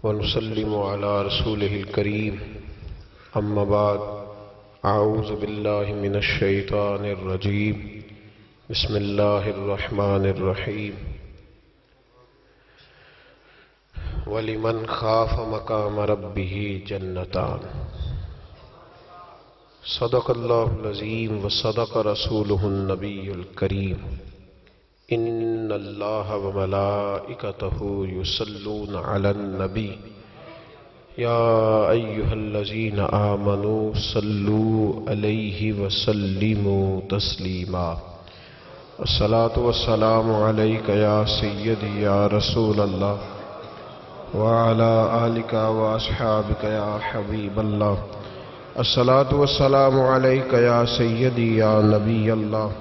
ونسلم على رسوله الكريم أما بعد أعوذ بالله من الشيطان الرجيم بسم الله الرحمن الرحيم ولمن خاف مقام ربه جنتان صدق الله العظيم وصدق رسوله النبي الكريم ان اللہ وملائکتہ یصلون علی النبی یا ایہا الذین آمنوا صلوا علیہ وسلموا تسلیما الصلاة والسلام علیک یا سیدی یا رسول اللہ وعلی آلک واصحابک یا حبیب اللہ الصلاة والسلام علیک یا سیدی یا نبی اللہ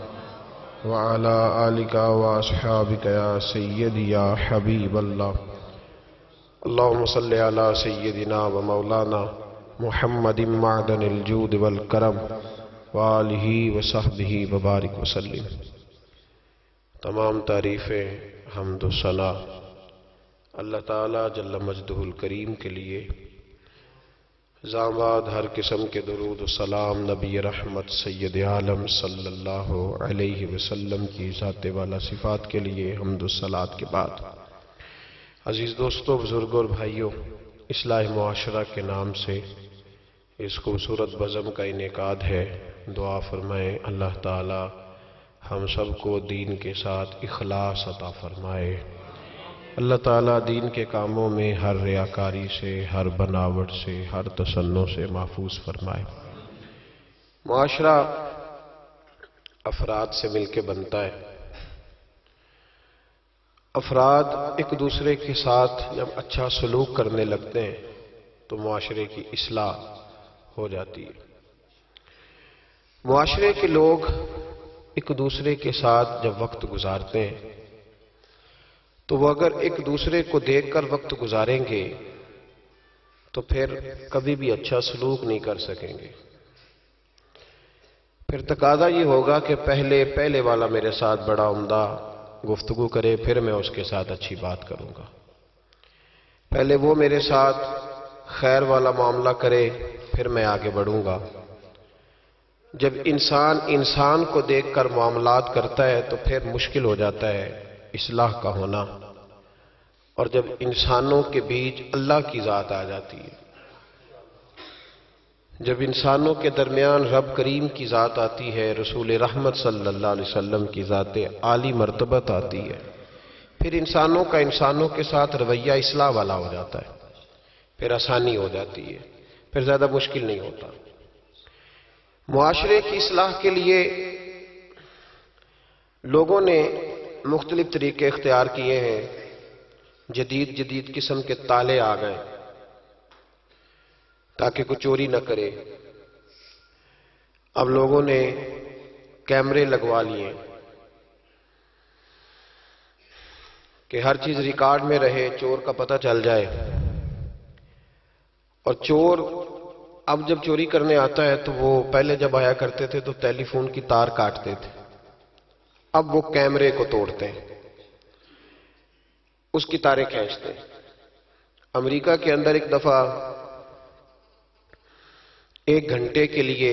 وعلى آلك وأصحابك يا سيدي يا حبيب الله اللهم صل على سيدنا ومولانا محمد معدن الجود والكرم وآله وصحبه وبارك وسلم۔ تمام تعریفیں حمد و ثنا اللہ تعالی جل مجدہ الکریم کے لیے، زاماد ہر قسم کے درود و سلام نبی رحمت سید عالم صلی اللہ علیہ وسلم کی ذات والا صفات کے لیے حمد و صلات کے بعد، عزیز دوستو، بزرگوں اور بھائیوں، اصلاح معاشرہ کے نام سے اس خوبصورت بزم کا انعقاد ہے۔ دعا فرمائیں اللہ تعالی ہم سب کو دین کے ساتھ اخلاص عطا فرمائے۔ اللہ تعالیٰ دین کے کاموں میں ہر ریاکاری سے، ہر بناوٹ سے، ہر تصنع سے محفوظ فرمائے۔ معاشرہ افراد سے مل کے بنتا ہے۔ افراد ایک دوسرے کے ساتھ جب اچھا سلوک کرنے لگتے ہیں تو معاشرے کی اصلاح ہو جاتی ہے۔ معاشرے کے لوگ ایک دوسرے کے ساتھ جب وقت گزارتے ہیں تو وہ اگر ایک دوسرے کو دیکھ کر وقت گزاریں گے تو پھر کبھی بھی اچھا سلوک نہیں کر سکیں گے۔ پھر تقاضا یہ ہوگا کہ پہلے والا میرے ساتھ بڑا عمدہ گفتگو کرے، پھر میں اس کے ساتھ اچھی بات کروں گا۔ پہلے وہ میرے ساتھ خیر والا معاملہ کرے، پھر میں آگے بڑھوں گا۔ جب انسان کو دیکھ کر معاملات کرتا ہے تو پھر مشکل ہو جاتا ہے اصلاح کا ہونا، اور جب انسانوں کے بیچ اللہ کی ذات آ جاتی ہے، جب انسانوں کے درمیان رب کریم کی ذات آتی ہے، رسول رحمت صلی اللہ علیہ وسلم کی ذات عالی مرتبت آتی ہے، پھر انسانوں کا انسانوں کے ساتھ رویہ اصلاح والا ہو جاتا ہے، پھر آسانی ہو جاتی ہے، پھر زیادہ مشکل نہیں ہوتا۔ معاشرے کی اصلاح کے لیے لوگوں نے مختلف طریقے اختیار کیے ہیں۔ جدید قسم کے تالے آ گئے تاکہ کوئی چوری نہ کرے۔ اب لوگوں نے کیمرے لگوا لیے کہ ہر چیز ریکارڈ میں رہے، چور کا پتہ چل جائے۔ اور چور اب جب چوری کرنے آتا ہے تو وہ پہلے جب آیا کرتے تھے تو ٹیلی فون کی تار کاٹتے تھے، اب وہ کیمرے کو توڑتے ہیں، اس کی تاریں کھینچتے ہیں۔ امریکہ کے اندر ایک دفعہ 1 گھنٹے کے لیے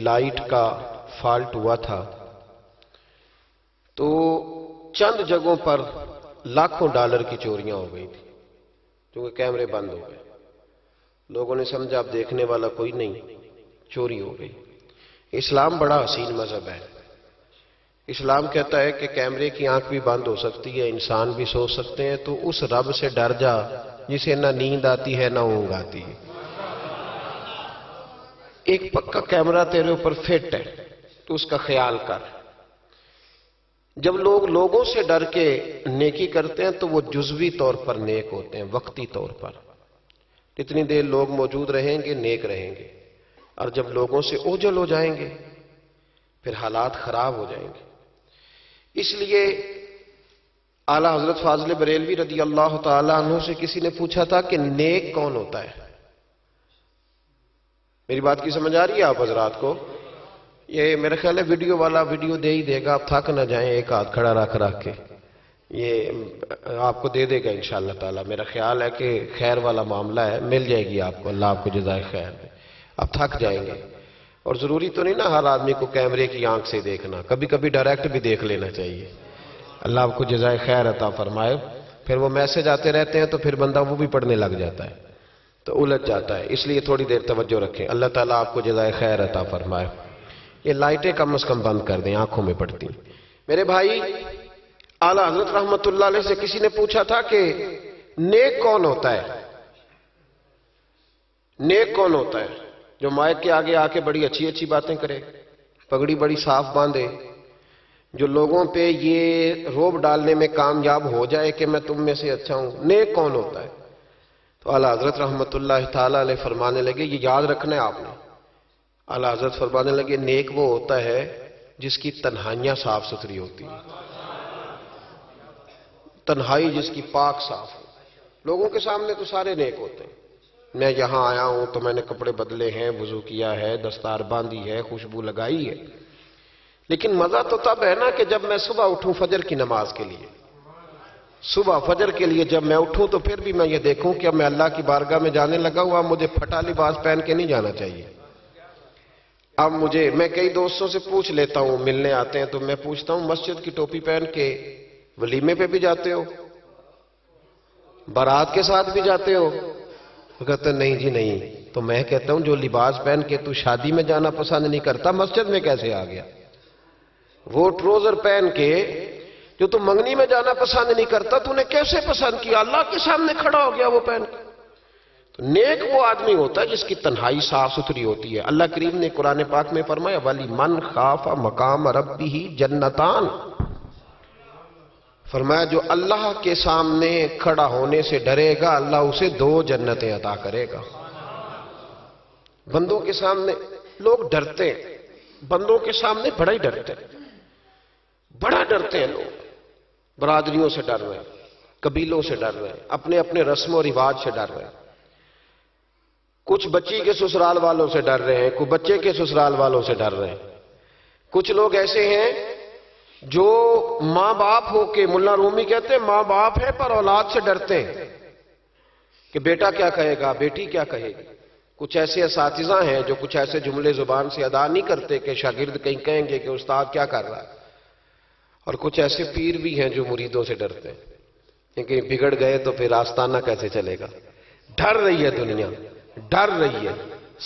لائٹ کا فالٹ ہوا تھا تو چند جگہوں پر لاکھوں ڈالر کی چوریاں ہو گئی تھی کیونکہ کیمرے بند ہو گئے۔ لوگوں نے سمجھا اب دیکھنے والا کوئی نہیں، چوری ہو گئی۔ اسلام بڑا حسین مذہب ہے۔ اسلام کہتا ہے کہ کیمرے کی آنکھ بھی بند ہو سکتی ہے، انسان بھی سو سکتے ہیں، تو اس رب سے ڈر جا جسے نہ نیند آتی ہے نہ اونگ آتی ہے۔ ایک پکا کیمرہ تیرے اوپر فٹ ہے تو اس کا خیال کر۔ جب لوگ لوگوں سے ڈر کے نیکی کرتے ہیں تو وہ جزوی طور پر نیک ہوتے ہیں، وقتی طور پر۔ جتنی دیر لوگ موجود رہیں گے نیک رہیں گے، اور جب لوگوں سے اوجھل ہو جائیں گے پھر حالات خراب ہو جائیں گے۔ اس لیے اعلیٰ حضرت فاضل بریلوی رضی اللہ تعالی عنہ سے کسی نے پوچھا تھا کہ نیک کون ہوتا ہے؟ میری بات کی سمجھ آ رہی ہے آپ حضرات کو؟ یہ میرا خیال ہے ویڈیو والا ویڈیو دے ہی دے گا، آپ تھک نہ جائیں ایک ہاتھ کھڑا رکھ کے۔ یہ آپ کو دے دے گا انشاءاللہ تعالی. میرا خیال ہے کہ خیر والا معاملہ ہے، مل جائے گی آپ کو. اللہ آپ کو جزائے خیر دے. آپ تھک جائیں گے. اور ضروری تو نہیں نا ہر آدمی کو کیمرے کی آنکھ سے دیکھنا، کبھی کبھی ڈائریکٹ بھی دیکھ لینا چاہیے. اللہ آپ کو جزائے خیر عطا فرمائے. پھر وہ میسج آتے رہتے ہیں تو پھر بندہ وہ بھی پڑھنے لگ جاتا ہے تو الجھ جاتا ہے. اس لیے تھوڑی دیر توجہ رکھیں. اللہ تعالیٰ آپ کو جزائے خیر عطا فرمائے. یہ لائٹیں کم از کم بند کر دیں، آنکھوں میں پڑتی. میرے بھائی، اعلیٰ حضرت رحمت اللہ علیہ سے کسی نے پوچھا تھا کہ نیک کون ہوتا ہے؟ نیک کون ہوتا ہے؟ جو مائک کے آگے آ کے بڑی اچھی اچھی باتیں کرے، پگڑی بڑی صاف باندھے، جو لوگوں پہ یہ روب ڈالنے میں کامیاب ہو جائے کہ میں تم میں سے اچھا ہوں. نیک کون ہوتا ہے؟ تو اعلیٰ حضرت رحمت اللہ تعالیٰ علیہ فرمانے لگے، یہ یاد رکھنا ہے آپ نے. اعلیٰ حضرت فرمانے لگے، نیک وہ ہوتا ہے جس کی تنہائیاں صاف ستھری ہوتی ہیں. تنہائی جس کی پاک صاف ہو. لوگوں کے سامنے تو سارے نیک ہوتے ہیں. میں یہاں آیا ہوں تو میں نے کپڑے بدلے ہیں، وضو کیا ہے، دستار باندھی ہے، خوشبو لگائی ہے. لیکن مزہ تو تب ہے نا کہ جب میں صبح اٹھوں فجر کی نماز کے لیے. صبح فجر کے لیے جب میں اٹھوں تو پھر بھی میں یہ دیکھوں کہ اب میں اللہ کی بارگاہ میں جانے لگا ہوا، مجھے پھٹا لباس پہن کے نہیں جانا چاہیے. اب میں کئی دوستوں سے پوچھ لیتا ہوں، ملنے آتے ہیں تو میں پوچھتا ہوں، مسجد کی ٹوپی پہن کے ولیمے پہ بھی جاتے ہو؟ بارات کے ساتھ بھی جاتے ہو؟ وہ کہتے ہیں نہیں جی نہیں. تو میں کہتا ہوں، جو لباس پہن کے تو شادی میں جانا پسند نہیں کرتا، مسجد میں کیسے آ گیا؟ وہ ٹروزر پہن کے جو تو منگنی میں جانا پسند نہیں کرتا، تو نے کیسے پسند کیا؟ اللہ کے سامنے کھڑا ہو گیا وہ پہن کے. تو نیک وہ آدمی ہوتا ہے جس کی تنہائی صاف ستھری ہوتی ہے. اللہ کریم نے قرآن پاک میں فرمایا، وَلِمَنْ خَافَ مَقَامَ رَبِّهِ جَنَّتَانِ. فرمایا جو اللہ کے سامنے کھڑا ہونے سے ڈرے گا، اللہ اسے 2 جنتیں عطا کرے گا. بندوں کے سامنے لوگ ڈرتے ہیں، بندوں کے سامنے بڑا ہی ڈرتے ہیں، بڑا ڈرتے ہیں لوگ. برادریوں سے ڈر رہے ہیں، قبیلوں سے ڈر رہے ہیں، اپنے اپنے رسم و رواج سے ڈر رہے ہیں. کچھ بچی کے سسرال والوں سے ڈر رہے ہیں، کچھ بچے کے سسرال والوں سے ڈر رہے ہیں. کچھ لوگ ایسے ہیں جو ماں باپ ہو کے، ملا رومی کہتے ہیں ماں باپ ہے پر اولاد سے ڈرتے ہیں کہ بیٹا کیا کہے گا، بیٹی کیا کہے گی. کچھ ایسے اساتذہ ہیں جو کچھ ایسے جملے زبان سے ادا نہیں کرتے کہ شاگرد کہیں کہیں گے کہ استاد کیا کر رہا ہے. اور کچھ ایسے پیر بھی ہیں جو مریدوں سے ڈرتے ہیں کیونکہ بگڑ گئے تو پھر آستانہ کیسے چلے گا. ڈر رہی ہے دنیا، ڈر رہی ہے،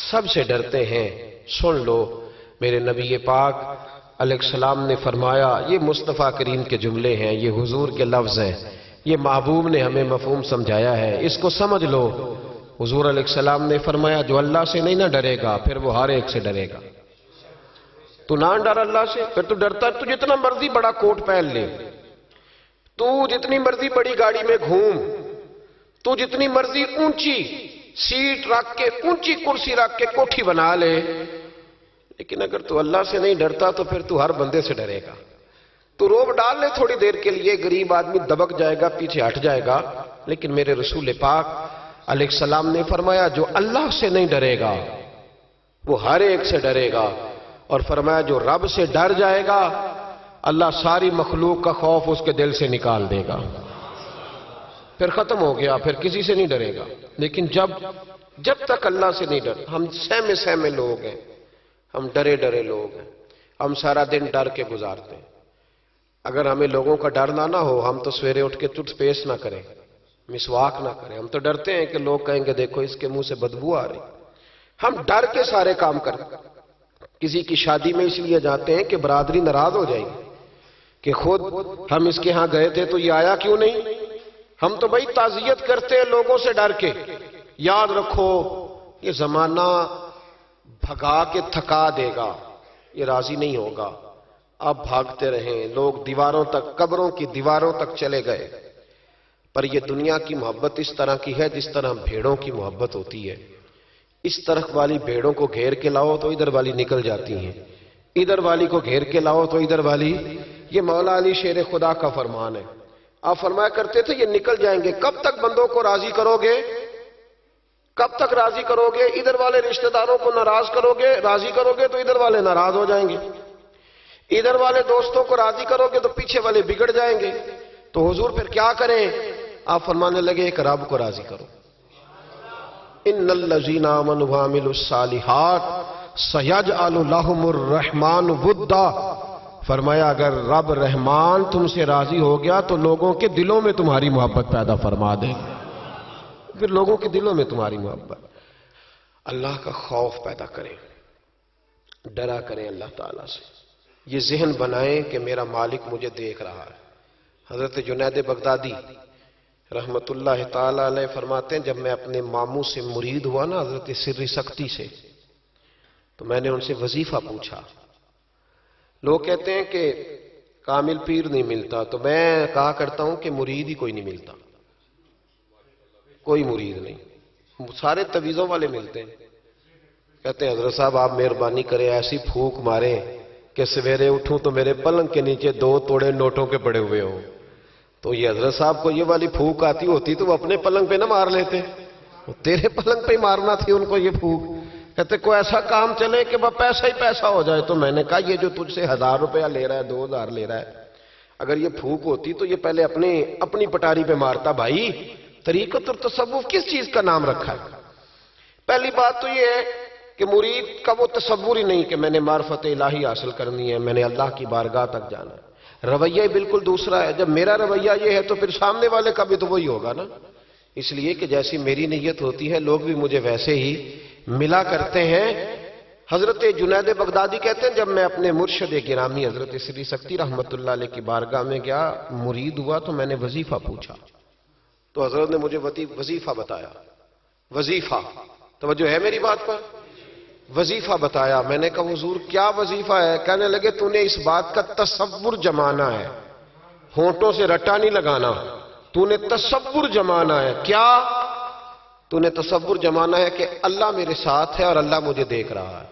سب سے ڈرتے ہیں. سن لو، میرے نبی پاک علیہ السلام نے فرمایا، یہ مصطفیٰ کریم کے جملے ہیں، یہ حضور کے لفظ ہیں، یہ محبوب نے ہمیں مفہوم سمجھایا ہے، اس کو سمجھ لو. حضور علیہ السلام نے فرمایا، جو اللہ سے نہیں نہ ڈرے گا پھر وہ ہر ایک سے ڈرے گا. تو نہ ڈر اللہ سے، پھر تو ڈرتا، تو جتنا مرضی بڑا کوٹ پہن لے، تو جتنی مرضی بڑی گاڑی میں گھوم، تو جتنی مرضی اونچی سیٹ رکھ کے، اونچی کرسی رکھ کے کوٹھی بنا لے، لیکن اگر تو اللہ سے نہیں ڈرتا تو پھر تو ہر بندے سے ڈرے گا. تو روب ڈال لے تھوڑی دیر کے لیے، غریب آدمی دبک جائے گا، پیچھے ہٹ جائے گا، لیکن میرے رسول پاک علیہ السلام نے فرمایا، جو اللہ سے نہیں ڈرے گا وہ ہر ایک سے ڈرے گا. اور فرمایا جو رب سے ڈر جائے گا اللہ ساری مخلوق کا خوف اس کے دل سے نکال دے گا. پھر ختم ہو گیا، پھر کسی سے نہیں ڈرے گا. لیکن جب تک اللہ سے نہیں ڈر، ہم سہمے لوگ ہیں، ہم ڈرے ڈرے لوگ ہیں، ہم سارا دن ڈر کے گزارتے ہیں. اگر ہمیں لوگوں کا ڈر نہ ہو، ہم تو سویرے اٹھ کے ٹوتھ پیسٹ نہ کریں، مسواک نہ کریں. ہم تو ڈرتے ہیں کہ لوگ کہیں گے دیکھو اس کے منہ سے بدبو آ رہی. ہم ڈر کے سارے کام کرتے. کسی کی شادی میں اس لیے جاتے ہیں کہ برادری ناراض ہو جائے گی کہ خود ہم اس کے ہاں گئے تھے تو یہ آیا کیوں نہیں. ہم تو بھائی تعزیت کرتے ہیں لوگوں سے ڈر کے. یاد رکھو یہ زمانہ بھگا کے تھکا دے گا، یہ راضی نہیں ہوگا. اب بھاگتے رہیں. لوگ دیواروں تک، قبروں کی دیواروں تک چلے گئے. پر یہ دنیا کی محبت اس طرح کی ہے جس طرح بھیڑوں کی محبت ہوتی ہے. اس طرف والی بھیڑوں کو گھیر کے لاؤ تو ادھر والی نکل جاتی ہیں، ادھر والی کو گھیر کے لاؤ تو ادھر والی. یہ مولا علی شیر خدا کا فرمان ہے. آپ فرمایا کرتے تھے یہ نکل جائیں گے. کب تک بندوں کو راضی کرو گے؟ کب تک راضی کرو گے؟ ادھر والے رشتہ داروں کو ناراض کرو گے، راضی کرو گے تو ادھر والے ناراض ہو جائیں گے. ادھر والے دوستوں کو راضی کرو گے تو پیچھے والے بگڑ جائیں گے. تو حضور پھر کیا کریں؟ آپ فرمانے لگے ایک رب کو راضی کرو، ان الذین آمنوا وعملوا الصالحات سیجعل لهم الرحمن ودا۔ فرمایا اگر رب رحمان تم سے راضی ہو گیا تو لوگوں کے دلوں میں تمہاری محبت پیدا فرما دے گا، پھر لوگوں کے دلوں میں تمہاری محبت، اللہ کا خوف پیدا کریں، ڈرا کریں اللہ تعالیٰ سے، یہ ذہن بنائیں کہ میرا مالک مجھے دیکھ رہا ہے۔ حضرت جنید بغدادی رحمت اللہ تعالیٰ علیہ فرماتے ہیں جب میں اپنے ماموں سے مرید ہوا نا حضرت سری سختی سے، تو میں نے ان سے وظیفہ پوچھا۔ لوگ کہتے ہیں کہ کامل پیر نہیں ملتا، تو میں کہا کرتا ہوں کہ مرید ہی کوئی نہیں ملتا، کوئی مرید نہیں، سارے تویزوں والے ملتے ہیں۔ کہتے ہیں حضرت صاحب آپ مہربانی کریں ایسی پھونک ماریں کہ سویرے اٹھوں تو میرے پلنگ کے نیچے 2 توڑے نوٹوں کے پڑے ہوئے ہوں۔ تو یہ حضرت صاحب کو یہ والی پھونک آتی ہوتی تو وہ اپنے پلنگ پہ نہ مار لیتے، وہ تیرے پلنگ پہ ہی مارنا تھی ان کو یہ پھونک۔ کہتے کوئی ایسا کام چلے کہ وہ پیسہ ہی پیسہ ہو جائے۔ تو میں نے کہا یہ جو تجھ سے 1000 روپیہ لے رہا ہے 2000 لے رہا ہے، اگر یہ پھونک ہوتی تو یہ پہلے اپنی پٹاری پہ مارتا۔ بھائی طریقت اور تصوف کس چیز کا نام رکھا ہے؟ پہلی بات تو یہ ہے کہ مرید کا وہ تصور ہی نہیں کہ میں نے معرفت الہی حاصل کرنی ہے، میں نے اللہ کی بارگاہ تک جانا ہے۔ رویہ ہی بالکل دوسرا ہے۔ جب میرا رویہ یہ ہے تو پھر سامنے والے کا بھی تو وہی ہوگا نا۔ اس لیے کہ جیسی میری نیت ہوتی ہے لوگ بھی مجھے ویسے ہی ملا کرتے ہیں۔ حضرت جنید بغدادی کہتے ہیں جب میں اپنے مرشد گرامی حضرت سری سختی رحمت اللہ علیہ کی بارگاہ میں گیا، مرید ہوا تو میں نے وظیفہ پوچھا، تو حضرت نے مجھے وظیفہ بتایا۔ وظیفہ، توجہ ہے میری بات پر؟ وظیفہ بتایا۔ میں نے کہا حضور کیا وظیفہ ہے؟ کہنے لگے تو نے اس بات کا تصور جمانا ہے، ہونٹوں سے رٹا نہیں لگانا، تو نے تصور جمانا ہے۔ کیا؟ تو نے تصور جمانا ہے کہ اللہ میرے ساتھ ہے اور اللہ مجھے دیکھ رہا ہے،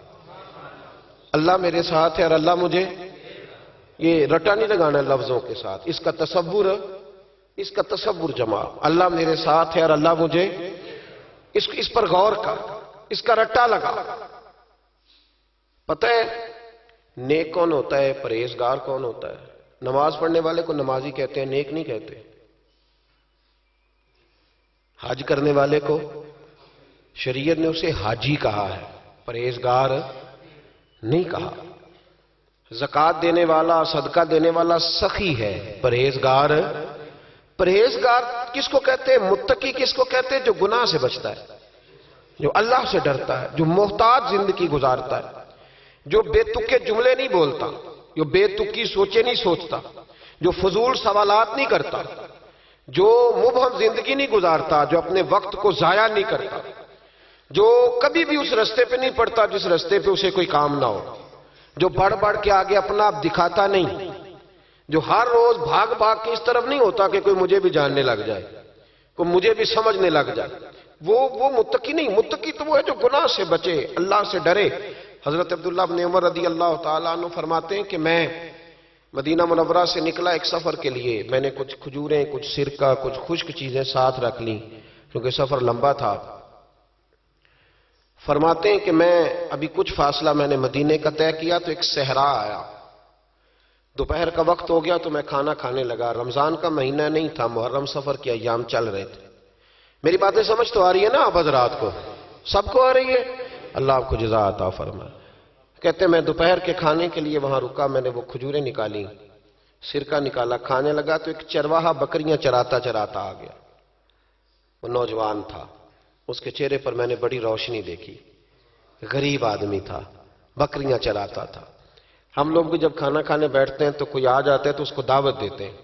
اللہ میرے ساتھ ہے اور اللہ مجھے، یہ رٹا نہیں لگانا لفظوں کے ساتھ، اس کا تصور جما، اللہ میرے ساتھ ہے اور اللہ مجھے، اس پر غور کر، اس کا رٹا لگا۔ پتہ ہے نیک کون ہوتا ہے، پرہیزگار کون ہوتا ہے؟ نماز پڑھنے والے کو نمازی کہتے ہیں، نیک نہیں کہتے۔ حج کرنے والے کو شریعت نے اسے حاجی کہا ہے، پرہیزگار نہیں کہا۔ زکوٰۃ دینے والا، صدقہ دینے والا سخی ہے، پرہیزگار کس کو کہتے ہیں؟ متقی کس کو کہتے ہیں؟ جو گناہ سے بچتا ہے، جو اللہ سے ڈرتا ہے، جو محتاط زندگی گزارتا ہے، جو بے تکے جملے نہیں بولتا، جو بے تکی سوچے نہیں سوچتا، جو فضول سوالات نہیں کرتا، جو مبہم زندگی نہیں گزارتا، جو اپنے وقت کو ضائع نہیں کرتا، جو کبھی بھی اس رستے پہ نہیں پڑتا جس رستے پہ اسے کوئی کام نہ ہو، جو بڑھ بڑھ کے آگے اپنا آپ دکھاتا نہیں، جو ہر روز بھاگ کے اس طرف نہیں ہوتا کہ کوئی مجھے بھی جاننے لگ جائے، کوئی مجھے بھی سمجھنے لگ جائے، وہ متقی نہیں۔ متقی تو وہ ہے جو گناہ سے بچے، اللہ سے ڈرے۔ حضرت عبداللہ بن عمر رضی اللہ تعالیٰ عنہ فرماتے ہیں کہ میں مدینہ منورہ سے نکلا ایک سفر کے لیے، میں نے کچھ کھجوریں، کچھ سرکہ، کچھ خشک چیزیں ساتھ رکھ لیں کیونکہ سفر لمبا تھا۔ فرماتے ہیں کہ میں ابھی کچھ فاصلہ میں نے مدینے کا طے کیا تو ایک صحرا آیا، دوپہر کا وقت ہو گیا تو میں کھانا کھانے لگا۔ رمضان کا مہینہ نہیں تھا، محرم سفر کے ایام چل رہے تھے۔ میری باتیں سمجھ تو آ رہی ہے نا آپ حضرات کو؟ سب کو آ رہی ہے؟ اللہ آپ کو جزا عطا فرمائے۔ کہتے ہیں میں دوپہر کے کھانے کے لیے وہاں رکا، میں نے وہ کھجوریں نکالی، سرکہ نکالا، کھانے لگا تو ایک چرواہا بکریاں چراتا آ گیا۔ وہ نوجوان تھا، اس کے چہرے پر میں نے بڑی روشنی دیکھی، غریب آدمی تھا، بکریاں چراتا تھا۔ ہم لوگ بھی جب کھانا کھانے بیٹھتے ہیں تو کوئی آ جاتا ہے تو اس کو دعوت دیتے ہیں،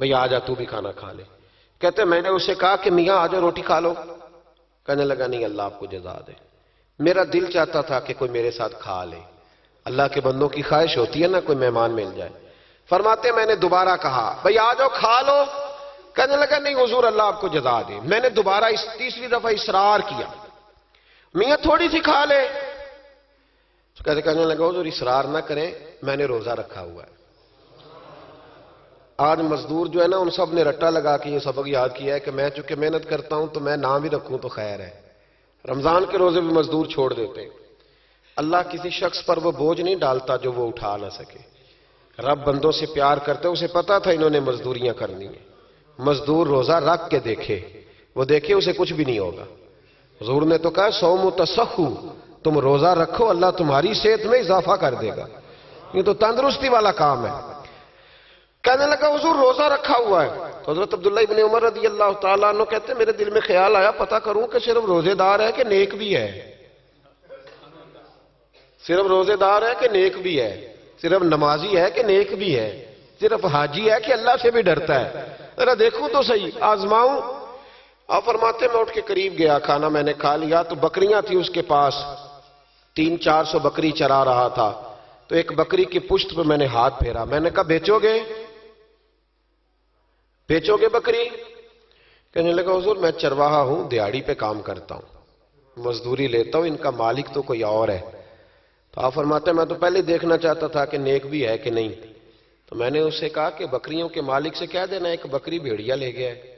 بھئی آ جا تو بھی کھانا کھا لے۔ کہتے ہیں میں نے اسے کہا کہ میاں آ جا روٹی کھا لو، کہنے لگا نہیں اللہ آپ کو جزا دے، میرا دل چاہتا تھا کہ کوئی میرے ساتھ کھا لے۔ اللہ کے بندوں کی خواہش ہوتی ہے نا کوئی مہمان مل جائے۔ فرماتے ہیں میں نے دوبارہ کہا بھئی آ جاؤ کھا لو، کہنے لگا نہیں حضور اللہ آپ کو جزا دے۔ میں نے دوبارہ تیسری دفعہ اصرار کیا، میاں تھوڑی سی کھا لے، کہنے لگا حضور اصرار نہ کریں، میں نے روزہ رکھا ہوا ہے۔ آج مزدور جو ہے نا ان سب نے رٹا لگا کے یہ سبق یاد کیا ہے کہ میں چونکہ محنت کرتا ہوں تو میں نام بھی رکھوں تو خیر ہے۔ رمضان کے روزے بھی مزدور چھوڑ دیتے ہیں۔ اللہ کسی شخص پر وہ بوجھ نہیں ڈالتا جو وہ اٹھا نہ سکے۔ رب بندوں سے پیار کرتے، اسے پتا تھا انہوں نے مزدوریاں کرنی ہیں. مزدور روزہ رکھ کے دیکھے، وہ دیکھے اسے کچھ بھی نہیں ہوگا. حضور نے تو کہا صوم تصحو، تم روزہ رکھو اللہ تمہاری صحت میں اضافہ کر دے گا. یہ تو تندرستی والا کام ہے. کہنے لگا حضور روزہ رکھا ہوا ہے. تو حضرت عبداللہ ابن عمر رضی اللہ تعالیٰ عنہ کہتے ہیں میرے دل میں خیال آیا پتہ کروں کہ صرف روزے دار ہے کہ نیک بھی ہے. صرف روزے دار ہے کہ نیک بھی ہے، صرف نمازی ہے کہ نیک بھی ہے، صرف حاجی ہے کہ اللہ سے بھی ڈرتا ہے. ذرا دیکھوں تو صحیح، آزماؤں. آپ فرماتے میں اٹھ کے قریب گیا، کھانا میں نے کھا لیا تو بکریاں تھی اس کے پاس، 300-400 بکری چرا رہا تھا. تو ایک بکری کی پشت پہ میں نے ہاتھ پھیرا. میں نے کہا بیچو گے؟ بیچو گے بکری؟ کہنے لگا حضور میں چرواہا ہوں، دیہاڑی پہ کام کرتا ہوں، مزدوری لیتا ہوں، ان کا مالک تو کوئی اور ہے. تو آپ فرماتے ہیں میں تو پہلے دیکھنا چاہتا تھا کہ نیک بھی ہے کہ نہیں. تو میں نے اس سے کہا کہ بکریوں کے مالک سے کہہ دینا ایک بکری بھیڑیا لے گیا ہے،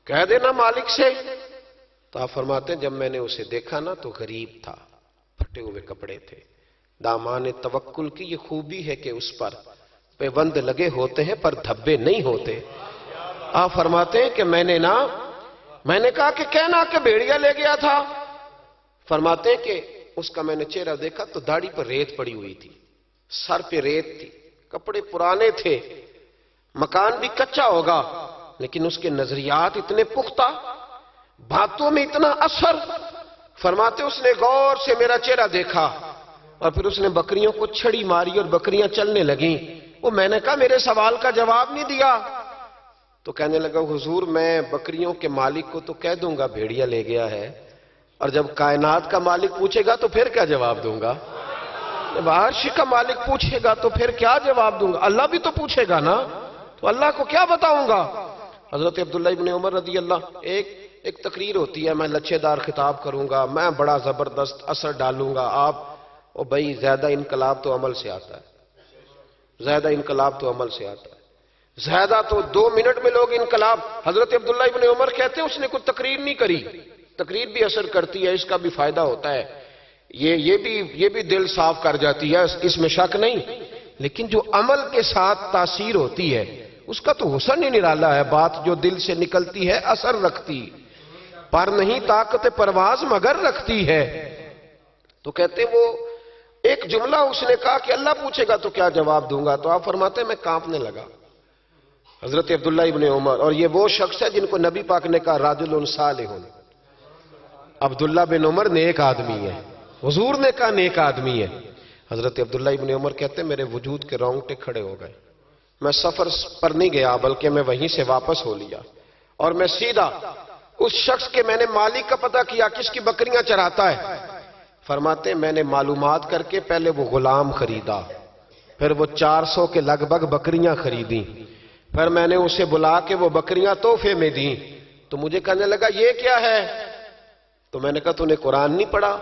کہہ دینا مالک سے. تو آپ فرماتے ہیں جب میں نے اسے دیکھا نا تو غریب تھا، پھٹے ہوئے کپڑے تھے. دامان توکل کی یہ خوبی ہے کہ اس پر پیوند لگے ہوتے ہیں پر دھبے نہیں ہوتے. آپ فرماتے ہیں کہ میں نے کہا کہ کہنا کہ بھیڑیا لے گیا تھا. فرماتے ہیں کہ اس کا میں نے چہرہ دیکھا تو داڑھی پر ریت پڑی ہوئی تھی، سر پہ ریت تھی، کپڑے پرانے تھے، مکان بھی کچا ہوگا لیکن اس کے نظریات اتنے پختہ، باتوں میں اتنا اثر. فرماتے اس نے غور سے میرا چہرہ دیکھا اور پھر اس نے بکریوں کو چھڑی ماری اور بکریاں چلنے لگیں. وہ میں نے کہا میرے سوال کا جواب نہیں دیا. تو کہنے لگا حضور میں بکریوں کے مالک کو تو کہہ دوں گا بھیڑیا لے گیا ہے، اور جب کائنات کا مالک پوچھے گا تو پھر کیا جواب دوں گا؟ جب عرش کا مالک پوچھے گا تو پھر کیا جواب دوں گا؟ اللہ بھی تو پوچھے گا نا، تو اللہ کو کیا بتاؤں گا؟ حضرت عبداللہ ابن عمر رضی اللہ، ایک تقریر ہوتی ہے، میں لچھے دار خطاب کروں گا، میں بڑا زبردست اثر ڈالوں گا. آپ او بھائی زیادہ انقلاب تو عمل سے آتا ہے، زیادہ انقلاب تو عمل سے آتا ہے، زیادہ تو 2 منٹ میں لوگ انقلاب. حضرت عبداللہ ابن عمر کہتے ہیں اس نے کوئی تقریر نہیں کری. تقریر بھی اثر کرتی ہے، اس کا بھی فائدہ ہوتا ہے، یہ بھی دل صاف کر جاتی ہے، اس میں شک نہیں. لیکن جو عمل کے ساتھ تاثیر ہوتی ہے اس کا تو حسن ہی نرالا ہے. بات جو دل سے نکلتی ہے اثر رکھتی، پر نہیں طاقت پرواز مگر رکھتی ہے. تو کہتے وہ ایک جملہ اس نے کہا کہ اللہ پوچھے گا تو کیا جواب دوں گا. تو آپ فرماتے ہیں میں کانپنے لگا. حضرت عبداللہ ابن عمر، اور یہ وہ شخص ہے جن کو نبی پاک نے کہا رجل صالح. عبداللہ بن عمر نیک آدمی ہے، حضور نے کہا نیک آدمی ہے. حضرت عبداللہ ابن عمر کہتے ہیں میرے وجود کے رونگٹے کھڑے ہو گئے. میں سفر پر نہیں گیا بلکہ میں وہیں سے واپس ہو لیا اور میں سیدھا اس شخص کے میں نے مالک کا پتہ کیا کس کی بکریاں چراتا ہے. فرماتے ہیں میں نے معلومات کر کے پہلے وہ غلام خریدا، پھر وہ 400 کے لگ بھگ بکریاں خریدیں، پھر میں نے اسے بلا کے وہ بکریاں تحفے میں دیں. تو مجھے کہنے لگا یہ کیا ہے؟ تو میں نے کہا تو نے قرآن نہیں پڑھا؟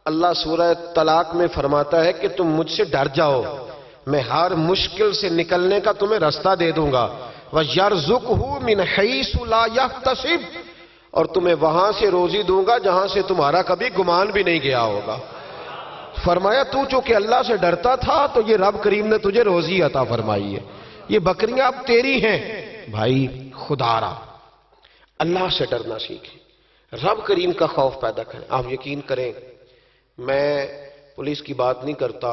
اللہ سورہ طلاق میں فرماتا ہے کہ تم مجھ سے ڈر جاؤ، میں ہر مشکل سے نکلنے کا تمہیں راستہ دے دوں گا. وَيَرْزُقْهُ مِنْ حَيْثُ لَا يَحْتَسِبُ، اور تمہیں وہاں سے روزی دوں گا جہاں سے تمہارا کبھی گمان بھی نہیں گیا ہوگا. فرمایا تو چونکہ اللہ سے ڈرتا تھا تو یہ رب کریم نے تجھے روزی عطا فرمائی ہے، یہ بکریاں اب تیری ہیں. بھائی خدا را اللہ سے ڈرنا سیکھیں، رب کریم کا خوف پیدا کریں. آپ یقین کریں میں پولیس کی بات نہیں کرتا،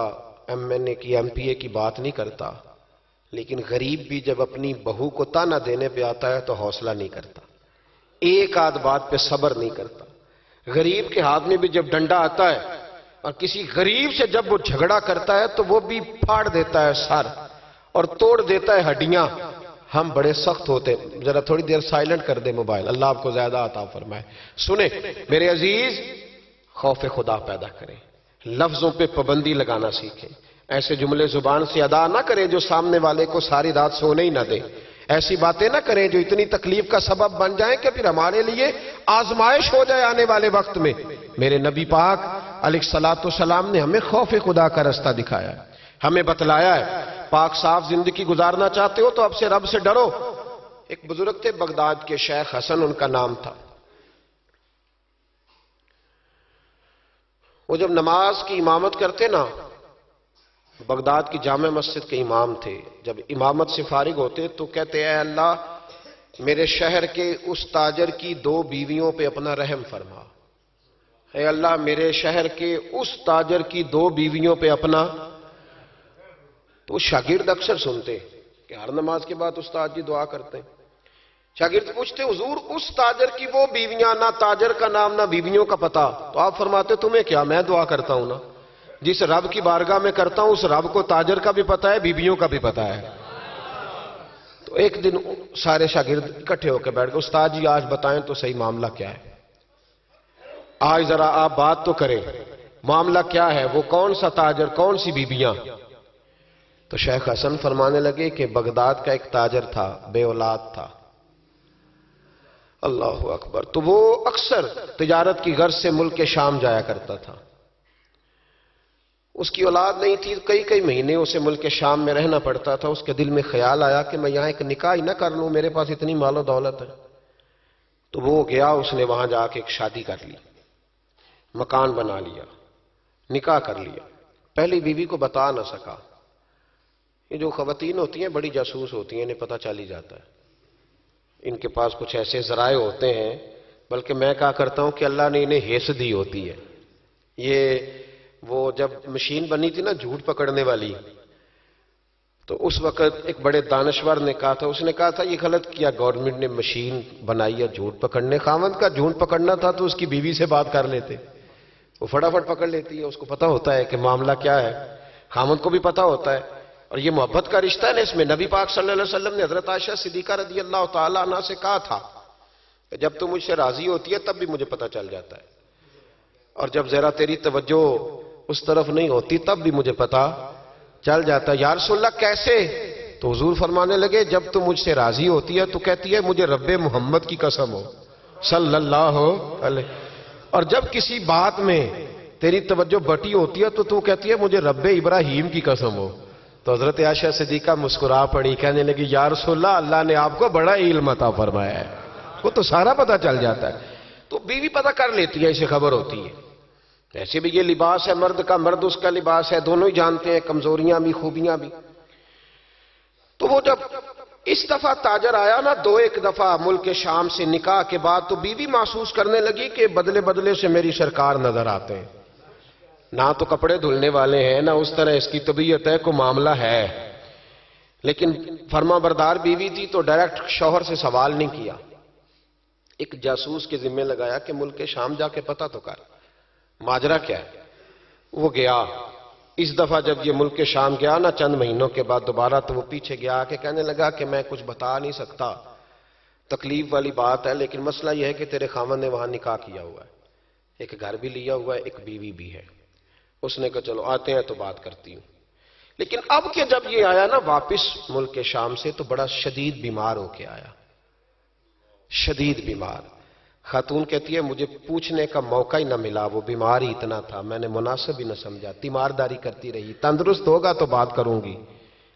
ایم این اے کی ایم پی اے کی بات نہیں کرتا، لیکن غریب بھی جب اپنی بہو کو تانا دینے پہ آتا ہے تو حوصلہ نہیں کرتا، ایک آدھ بات پہ صبر نہیں کرتا. غریب کے ہاتھ میں بھی جب ڈنڈا آتا ہے اور کسی غریب سے جب وہ جھگڑا کرتا ہے تو وہ بھی پھاڑ دیتا ہے سر اور توڑ دیتا ہے ہڈیاں. ہم بڑے سخت ہوتے ہیں. ذرا تھوڑی دیر سائلنٹ کر دے موبائل، اللہ آپ کو زیادہ عطا فرمائے. سنیں میرے عزیز، خوف خدا پیدا کریں، لفظوں پہ پابندی لگانا سیکھیں. ایسے جملے زبان سے ادا نہ کریں جو سامنے والے کو ساری رات سونے ہی نہ دیں. ایسی باتیں نہ کریں جو اتنی تکلیف کا سبب بن جائیں کہ پھر ہمارے لیے آزمائش ہو جائے آنے والے وقت میں. میرے نبی پاک علیہ الصلوۃ والسلام نے ہمیں خوف خدا کا راستہ دکھایا ہے، ہمیں بتلایا ہے. پاک صاف زندگی گزارنا چاہتے ہو تو اب سے رب سے ڈرو. ایک بزرگ تھے بغداد کے، شیخ حسن ان کا نام تھا. وہ جب نماز کی امامت کرتے نا بغداد کی جامع مسجد کے امام تھے، جب امامت سے فارغ ہوتے تو کہتے اے اللہ میرے شہر کے اس تاجر کی 2 بیویوں پہ اپنا رحم فرما، اے اللہ میرے شہر کے اس تاجر کی 2 بیویوں پہ اپنا. تو شاگرد اکثر سنتے کہ ہر نماز کے بعد استاد جی دعا کرتے ہیں. شاگرد پوچھتے حضور اس تاجر کی وہ بیویاں، نہ تاجر کا نام نہ بیویوں کا پتہ. تو آپ فرماتے تمہیں کیا، میں دعا کرتا ہوں نا، جس رب کی بارگاہ میں کرتا ہوں اس رب کو تاجر کا بھی پتہ ہے، بیویوں کا بھی پتہ ہے. تو ایک دن سارے شاگرد اکٹھے ہو کے بیٹھ گئے، استاد جی آج بتائیں تو صحیح معاملہ کیا ہے، آج ذرا آپ بات تو کریں، معاملہ کیا ہے، وہ کون سا تاجر، کون سی بیویاں. تو شیخ حسن فرمانے لگے کہ بغداد کا ایک تاجر تھا، بے اولاد تھا. اللہ اکبر. تو وہ اکثر تجارت کی غرض سے ملک شام جایا کرتا تھا، اس کی اولاد نہیں تھی، کئی مہینے اسے ملک شام میں رہنا پڑتا تھا. اس کے دل میں خیال آیا کہ میں یہاں ایک نکاح ہی نہ کر لوں، میرے پاس اتنی مال و دولت ہے. تو وہ گیا، اس نے وہاں جا کے ایک شادی کر لی، مکان بنا لیا، نکاح کر لیا. پہلی بیوی کو بتا نہ سکا. یہ جو خواتین ہوتی ہیں بڑی جاسوس ہوتی ہیں، انہیں پتہ چل ہی جاتا ہے، ان کے پاس کچھ ایسے ذرائع ہوتے ہیں، بلکہ میں کہا کرتا ہوں کہ اللہ نے انہیں حیث دی ہوتی ہے. یہ وہ جب مشین بنی تھی نا جھوٹ پکڑنے والی، تو اس وقت ایک بڑے دانشور نے کہا تھا، اس نے کہا تھا یہ غلط کیا گورنمنٹ نے مشین بنائی ہے جھوٹ پکڑنے. خاوند کا جھوٹ پکڑنا تھا تو اس کی بیوی سے بات کر لیتے، وہ فٹافٹ پکڑ لیتی ہے، اس کو پتہ ہوتا ہے کہ معاملہ کیا ہے، خاوند کو بھی پتہ ہوتا ہے. اور یہ محبت کا رشتہ ہے نا، اس میں نبی پاک صلی اللہ علیہ وسلم نے حضرت عائشہ صدیقہ رضی اللہ تعالیٰ عنہ سے کہا تھا کہ جب تم مجھ سے راضی ہوتی ہے تب بھی مجھے پتہ چل جاتا ہے، اور جب ذرا تیری توجہ اس طرف نہیں ہوتی تب بھی مجھے پتہ چل جاتا ہے. یا رسول اللہ کیسے؟ تو حضور فرمانے لگے جب تم مجھ سے راضی ہوتی ہے تو کہتی ہے مجھے رب محمد کی قسم ہو صلی اللہ علیہ، اور جب کسی بات میں تیری توجہ بٹی ہوتی ہے تو کہتی ہے مجھے رب ابراہیم کی قسم ہو. تو حضرت عائشہ صدیقہ مسکرا پڑی، کہنے لگی یا رسول اللہ اللہ نے آپ کو بڑا علم عطا فرمایا ہے، وہ تو سارا پتہ چل جاتا ہے. تو بیوی پتہ کر لیتی ہے، اسے خبر ہوتی ہے. ایسے بھی یہ لباس ہے مرد کا، مرد اس کا لباس ہے، دونوں ہی جانتے ہیں، کمزوریاں بھی خوبیاں بھی. تو وہ جب اس دفعہ تاجر آیا نا 2-1 دفعہ ملک شام سے نکاح کے بعد، تو بیوی محسوس کرنے لگی کہ بدلے بدلے سے میری سرکار نظر آتے ہیں، نہ تو کپڑے دھلنے والے ہیں، نہ اس طرح اس کی طبیعت ہے، کوئی معاملہ ہے. لیکن فرما بردار بیوی تھی تو ڈائریکٹ شوہر سے سوال نہیں کیا، ایک جاسوس کے ذمہ لگایا کہ ملک شام جا کے پتہ تو کر ماجرا کیا ہے. وہ گیا. اس دفعہ جب یہ ملک شام گیا نا چند مہینوں کے بعد دوبارہ، تو وہ پیچھے گیا کہ کہنے لگا کہ میں کچھ بتا نہیں سکتا، تکلیف والی بات ہے، لیکن مسئلہ یہ ہے کہ تیرے خاوند نے وہاں نکاح کیا ہوا ہے، ایک گھر بھی لیا ہوا ہے، ایک بیوی بھی ہے. اس نے کہا چلو آتے ہیں تو بات کرتی ہوں. لیکن اب کہ جب یہ آیا نا واپس ملک شام سے تو بڑا شدید بیمار ہو کے آیا، شدید بیمار. خاتون کہتی ہے مجھے پوچھنے کا موقع ہی نہ ملا، وہ بیمار ہی اتنا تھا، میں نے مناسب ہی نہ سمجھا، تیمارداری کرتی رہی، تندرست ہوگا تو بات کروں گی،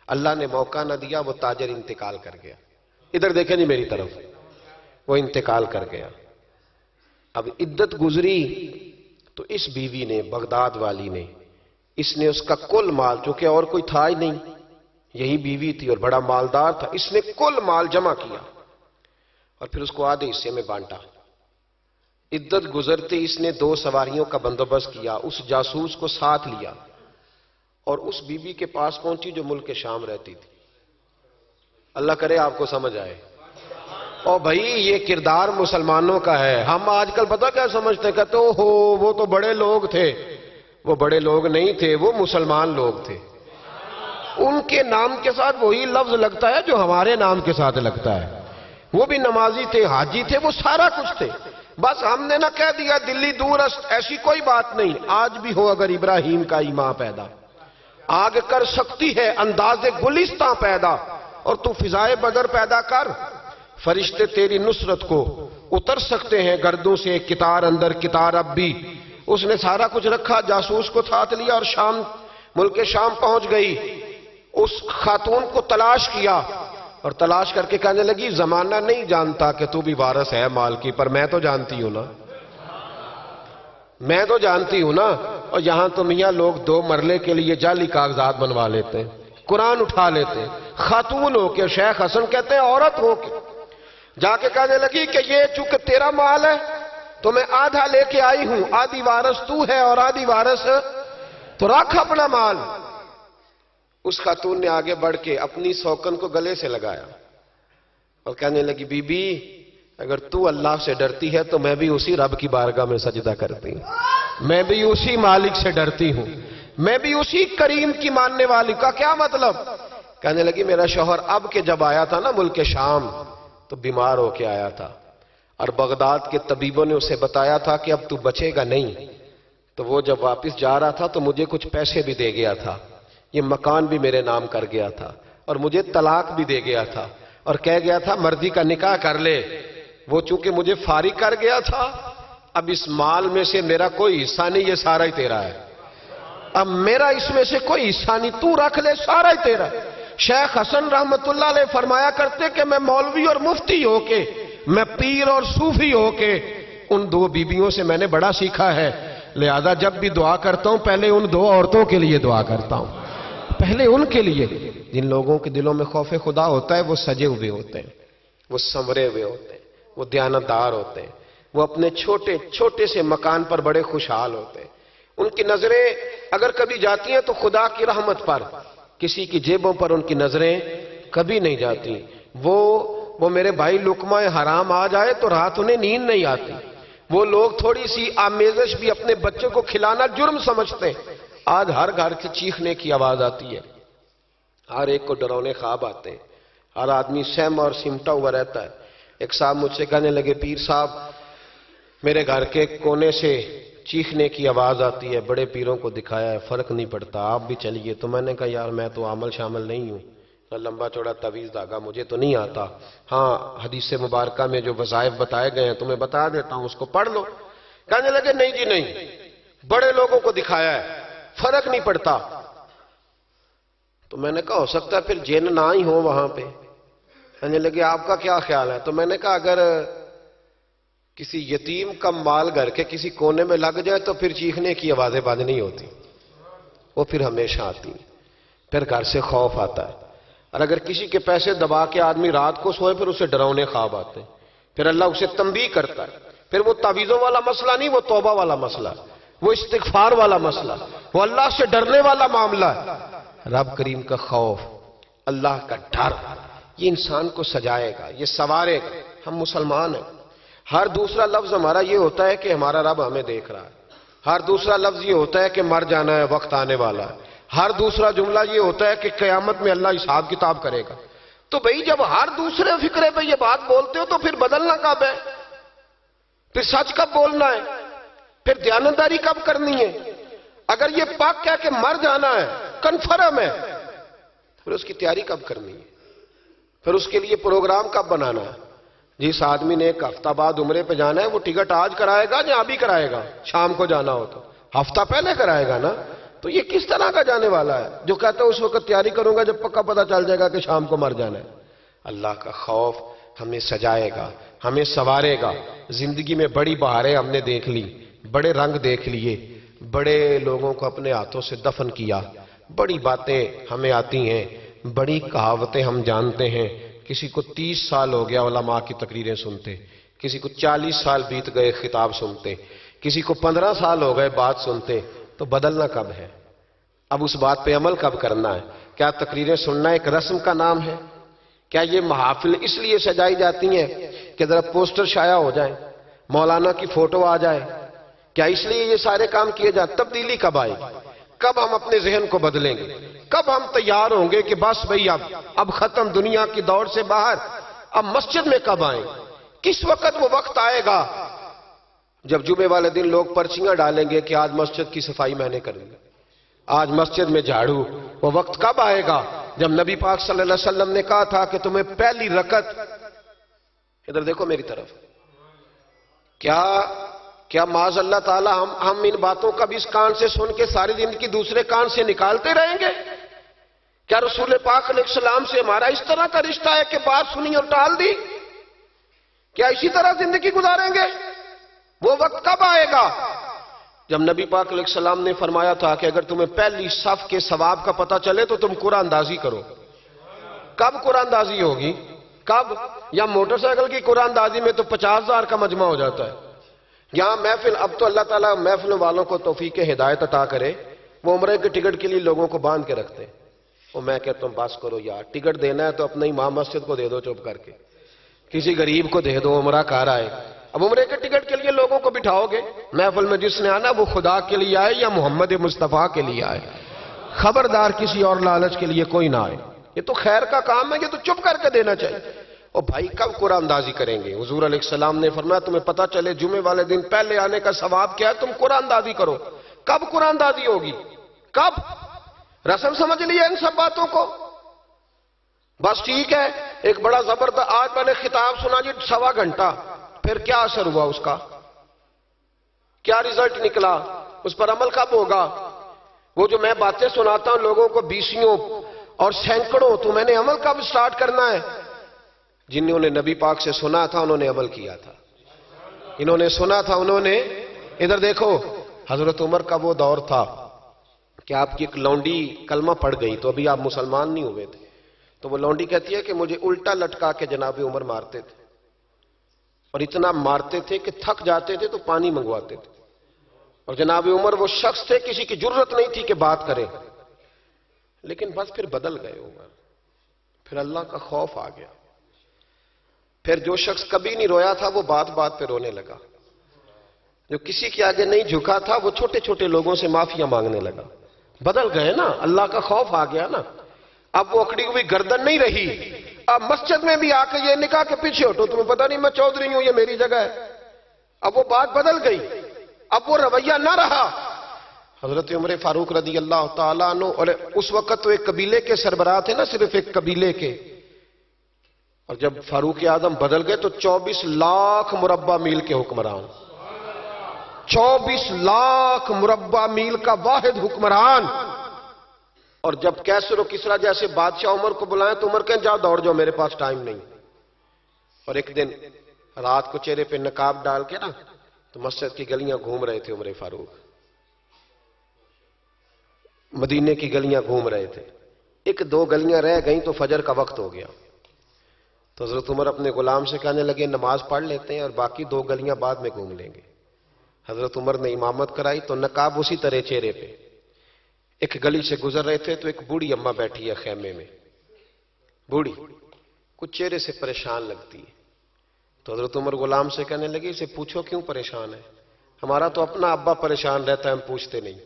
اللہ نے موقع نہ دیا، وہ تاجر انتقال کر گیا. ادھر دیکھیں جی میری طرف، وہ انتقال کر گیا. اب عدت گزری تو اس بیوی نے، بغداد والی نے، اس نے اس کا کل مال، چونکہ اور کوئی تھا ہی نہیں، یہی بیوی تھی اور بڑا مالدار تھا، اس نے کل مال جمع کیا اور پھر اس کو آدھے حصے میں بانٹا. عدت گزرتے اس نے 2 سواریوں کا بندوبست کیا، اس جاسوس کو ساتھ لیا اور اس بیوی کے پاس پہنچی جو ملک شام رہتی تھی. اللہ کرے آپ کو سمجھ آئے. اور بھائی یہ کردار مسلمانوں کا ہے. ہم آج کل پتہ کیا سمجھتے ہیں، کہتے ہو وہ تو بڑے لوگ تھے. وہ بڑے لوگ نہیں تھے، وہ مسلمان لوگ تھے. ان کے نام کے ساتھ وہی لفظ لگتا ہے جو ہمارے نام کے ساتھ لگتا ہے. وہ بھی نمازی تھے، حاجی تھے، وہ سارا کچھ تھے. بس ہم نے نہ کہہ دیا دلی دور است، ایسی کوئی بات نہیں. آج بھی ہو اگر ابراہیم کا ایمان پیدا، آگ کر سکتی ہے انداز گلستاں پیدا، اور تو فضائے بدر پیدا کر، فرشتے تیری نصرت کو اتر سکتے ہیں گردوں سے کتار اندر کتار. اب بھی اس نے سارا کچھ رکھا، جاسوس کو ساتھ لیا اور شام، ملک شام پہنچ گئی. اس خاتون کو تلاش کیا اور تلاش کر کے کہنے لگی زمانہ نہیں جانتا کہ تو بھی وارث ہے مال کی، پر میں تو جانتی ہوں نا، میں تو جانتی ہوں نا، اور یہاں تو میاں لوگ 2 مرلے کے لیے جعلی کاغذات بنوا لیتے ہیں، قرآن اٹھا لیتے ہیں، خاتون ہو کے، شیخ حسن کہتے ہیں عورت ہو کے جا کے کہنے لگی کہ یہ چونکہ تیرا مال ہے تو میں آدھا لے کے آئی ہوں، آدھی وارث تو ہے اور آدھی وارث تو رکھ اپنا مال۔ اس خاتون نے آگے بڑھ کے اپنی سوکن کو گلے سے لگایا اور کہنے لگی بی بی اگر تو اللہ سے ڈرتی ہے تو میں بھی اسی رب کی بارگاہ میں سجدہ کرتی ہوں، میں بھی اسی مالک سے ڈرتی ہوں، میں بھی اسی کریم کی ماننے والی۔ کا کیا مطلب؟ کہنے لگی میرا شوہر اب کے جب آیا تھا نا ملک شام تو بیمار ہو کے آیا تھا، اور بغداد کے طبیبوں نے اسے بتایا تھا کہ اب تو بچے گا نہیں، تو وہ جب واپس جا رہا تھا تو مجھے کچھ پیسے بھی دے گیا تھا، یہ مکان بھی میرے نام کر گیا تھا، اور مجھے طلاق بھی دے گیا تھا، اور کہہ گیا تھا مرضی کا نکاح کر لے۔ وہ چونکہ مجھے فارغ کر گیا تھا، اب اس مال میں سے میرا کوئی حصہ نہیں، یہ سارا ہی تیرا ہے، اب میرا اس میں سے کوئی حصہ نہیں، تو رکھ لے، سارا ہی تیرا۔ شیخ حسن رحمت اللہ علیہ فرمایا کرتے کہ میں مولوی اور مفتی ہو کے، میں پیر اور صوفی ہو کے ان 2 بیویوں سے میں نے بڑا سیکھا ہے، لہذا جب بھی دعا کرتا ہوں پہلے ان 2 عورتوں کے لیے دعا کرتا ہوں، پہلے ان کے لیے۔ جن لوگوں کے دلوں میں خوف خدا ہوتا ہے وہ سجے ہوئے ہوتے ہیں، وہ سنورے ہوئے ہوتے ہیں، وہ دیانتدار ہوتے ہیں، وہ اپنے چھوٹے چھوٹے سے مکان پر بڑے خوشحال ہوتے ہیں، ان کی نظریں اگر کبھی جاتی ہیں تو خدا کی رحمت پر، کسی کی جیبوں پر ان کی نظریں کبھی نہیں جاتی۔ وہ میرے بھائی لقمہ حرام آ جائے تو رات انہیں نیند نہیں آتی، وہ لوگ تھوڑی سی آمیزش بھی اپنے بچوں کو کھلانا جرم سمجھتے ہیں۔ آج ہر گھر سے چیخنے کی آواز آتی ہے، ہر ایک کو ڈرونے خواب آتے ہیں، ہر آدمی سہما اور سمٹا ہوا رہتا ہے۔ ایک صاحب مجھ سے کہنے لگے پیر صاحب میرے گھر کے کونے سے چیخنے کی آواز آتی ہے، بڑے پیروں کو دکھایا ہے فرق نہیں پڑتا، آپ بھی چلیے۔ تو میں نے کہا یار میں تو عمل شامل نہیں ہوں، لمبا چوڑا تعویذ دھاگا مجھے تو نہیں آتا، ہاں حدیث مبارکہ میں جو وظائف بتائے گئے ہیں تمہیں بتا دیتا ہوں، اس کو پڑھ لو۔ کہنے لگے نہیں جی نہیں، بڑے لوگوں کو دکھایا ہے فرق نہیں پڑتا۔ تو میں نے کہا ہو سکتا ہے پھر جن نہ ہی ہو وہاں پہ۔ کہنے لگے آپ کا کیا خیال ہے؟ تو میں نے کہا اگر کسی یتیم کا مال گھر کے کسی کونے میں لگ جائے تو پھر چیخنے کی آوازیں بند نہیں ہوتی، وہ پھر ہمیشہ آتی، پھر گھر سے خوف آتا ہے۔ اور اگر کسی کے پیسے دبا کے آدمی رات کو سوئے پھر اسے ڈراؤنے خواب آتے ہیں، پھر اللہ اسے تنبیہ کرتا ہے، پھر وہ تعویذوں والا مسئلہ نہیں، وہ توبہ والا مسئلہ، وہ استغفار والا مسئلہ، وہ اللہ سے ڈرنے والا معاملہ ہے۔ رب کریم کا خوف، اللہ کا ڈر، یہ انسان کو سجائے گا، یہ سنوارے گا۔ ہم مسلمان ہیں، ہر دوسرا لفظ ہمارا یہ ہوتا ہے کہ ہمارا رب ہمیں دیکھ رہا ہے، ہر دوسرا لفظ یہ ہوتا ہے کہ مر جانا ہے، وقت آنے والا ہے، ہر دوسرا جملہ یہ ہوتا ہے کہ قیامت میں اللہ حساب کتاب کرے گا۔ تو بھئی جب ہر دوسرے فکرے پہ یہ بات بولتے ہو تو پھر بدلنا کب ہے؟ پھر سچ کب بولنا ہے؟ پھر دیانتداری کب کرنی ہے؟ اگر یہ پاک کہہ کہ مر جانا ہے، کنفرم ہے، پھر اس کی تیاری کب کرنی ہے؟ پھر اس کے لیے پروگرام کب بنانا ہے؟ جس آدمی نے 1 ہفتہ بعد عمرے پہ جانا ہے وہ ٹکٹ آج کرائے گا یا ابھی کرائے گا؟ شام کو جانا ہو تو ہفتہ پہلے کرائے گا نا۔ تو یہ کس طرح کا جانے والا ہے جو کہتا ہے اس وقت تیاری کروں گا جب پکا پتہ چل جائے گا کہ شام کو مر جانا ہے؟ اللہ کا خوف ہمیں سجائے گا، ہمیں سنوارے گا۔ زندگی میں بڑی بہاریں ہم نے دیکھ لی، بڑے رنگ دیکھ لیے، بڑے لوگوں کو اپنے ہاتھوں سے دفن کیا، بڑی باتیں ہمیں آتی ہیں، بڑی کہاوتیں ہم جانتے ہیں۔ کسی کو 30 سال ہو گیا علماء کی تقریریں سنتے، کسی کو 40 سال بیت گئے خطاب سنتے، کسی کو 15 سال ہو گئے بات سنتے۔ تو بدلنا کب ہے؟ اب اس بات پہ عمل کب کرنا ہے؟ کیا تقریریں سننا ایک رسم کا نام ہے؟ کیا یہ محافل اس لیے سجائی جاتی ہیں کہ ذرا پوسٹر شائع ہو جائیں، مولانا کی فوٹو آ جائے؟ کیا اس لیے یہ سارے کام کیے جاتے؟ تبدیلی کب آئے گی؟ کب ہم اپنے ذہن کو بدلیں گے؟ کب ہم تیار ہوں گے کہ بس بھئی اب ختم دنیا کی دوڑ سے باہر، اب مسجد میں کب آئیں؟ کس وقت وہ وقت آئے گا جب جمعے والے دن لوگ پرچیاں ڈالیں گے کہ آج مسجد کی صفائی میں نے کرنی، آج مسجد میں جھاڑو؟ وہ وقت کب آئے گا جب نبی پاک صلی اللہ علیہ وسلم نے کہا تھا کہ تمہیں پہلی رکعت، ادھر دیکھو میری طرف، کیا معاذ اللہ تعالی ہم ان باتوں کا بھی اس کان سے سن کے ساری زندگی دوسرے کان سے نکالتے رہیں گے؟ کیا رسول پاک علیہ السلام سے ہمارا اس طرح کا رشتہ ہے کہ بات سنی اور ٹال دی؟ کیا اسی طرح زندگی گزاریں گے؟ وہ وقت کب آئے گا جب نبی پاک علیہ السلام نے فرمایا تھا کہ اگر تمہیں پہلی صف کے ثواب کا پتہ چلے تو تم قرآن اندازی کرو. کب قرآن اندازی ہوگی؟ کب؟ یا موٹر سائیکل کی قرآن اندازی میں تو 50,000 کا مجمع ہو جاتا ہے. یہاں محفل، اب تو اللہ تعالیٰ محفل والوں کو توفیق ہدایت عطا کرے، وہ عمرے کے ٹکٹ کے لیے لوگوں کو باندھ کے رکھتے ہیں. وہ میں کہتا ہوں بس کرو یار، ٹکٹ دینا ہے تو اپنے امام مسجد کو دے دو چپ کر کے، کسی غریب کو دے دو، عمرہ کر آئے. اب عمرے کے ٹکٹ کے لیے لوگوں کو بٹھاؤ گے محفل میں، جس نے آنا وہ خدا کے لیے آئے یا محمد مصطفیٰ کے لیے آئے. خبردار کسی اور لالچ کے لیے کوئی نہ آئے. یہ تو خیر کا کام ہے، یہ تو چپ کر کے دینا چاہیے. اور بھائی کب قرآن اندازی کریں گے؟ حضور علیہ السلام نے فرمایا تمہیں پتہ چلے جمعے والے دن پہلے آنے کا ثواب کیا ہے، تم قرآن اندازی کرو. کب قرآن اندازی ہوگی؟ کب؟ رسم سمجھ لیے ان سب باتوں کو؟ بس ٹھیک ہے، ایک بڑا زبردست آج میں نے خطاب سنا جی 1.25 گھنٹہ، پھر کیا اثر ہوا اس کا؟ کیا رزلٹ نکلا؟ اس پر عمل کب ہوگا؟ وہ جو میں باتیں سناتا ہوں لوگوں کو بیسیوں اور سینکڑوں، تو میں نے عمل کب سٹارٹ کرنا ہے؟ جنہوں نے نبی پاک سے سنا تھا انہوں نے عمل کیا تھا. انہوں نے سنا تھا، انہوں نے. ادھر دیکھو، حضرت عمر کا وہ دور تھا کہ آپ کی ایک لونڈی کلمہ پڑھ گئی تو ابھی آپ مسلمان نہیں ہوئے تھے، تو وہ لونڈی کہتی ہے کہ مجھے الٹا لٹکا کے جناب عمر مارتے تھے، اور اتنا مارتے تھے کہ تھک جاتے تھے تو پانی منگواتے تھے. اور جناب عمر وہ شخص تھے کسی کی جرت نہیں تھی کہ بات کرے. لیکن بس پھر بدل گئے عمر، پھر اللہ کا خوف آ گیا. پھر جو شخص کبھی نہیں رویا تھا وہ بات بات پہ رونے لگا. جو کسی کے آگے نہیں جھکا تھا وہ چھوٹے چھوٹے لوگوں سے معافیاں مانگنے لگا. بدل گئے نا، اللہ کا خوف آ گیا نا. اب وہ اکڑی ہوئی گردن نہیں رہی. اب مسجد میں بھی آ کے یہ نکاح کے پیچھے ہٹو، تمہیں پتہ نہیں میں چودھری ہوں، یہ میری جگہ ہے. اب وہ بات بدل گئی، اب وہ رویہ نہ رہا. حضرت عمر فاروق رضی اللہ تعالیٰ عنہ، اور اس وقت تو ایک قبیلے کے سربراہ تھے نا، صرف ایک قبیلے کے. اور جب فاروق اعظم بدل گئے تو 24 لاکھ مربع میل کے حکمران، 24 لاکھ مربع میل کا واحد حکمران. اور جب کیسر و کسرا جیسے بادشاہ عمر کو بلائیں تو عمر کہیں جاؤ دوڑ جاؤ، میرے پاس ٹائم نہیں. اور ایک دن رات کو چہرے پہ نقاب ڈال کے نا تو مسجد کی گلیاں گھوم رہے تھے عمر فاروق، مدینے کی گلیاں گھوم رہے تھے. 1-2 گلیاں رہ گئیں تو فجر کا وقت ہو گیا. تو حضرت عمر اپنے غلام سے کہنے لگے نماز پڑھ لیتے ہیں اور باقی 2 گلیاں بعد میں گھوم لیں گے. حضرت عمر نے امامت کرائی تو نقاب اسی طرح چہرے پہ. ایک گلی سے گزر رہے تھے تو ایک بوڑھی اماں بیٹھی ہے خیمے میں، بوڑھی کچھ چہرے سے پریشان لگتی ہے. تو حضرت عمر غلام سے کہنے لگے اسے پوچھو کیوں پریشان ہے؟ ہمارا تو اپنا ابا پریشان رہتا ہے، ہم پوچھتے نہیں.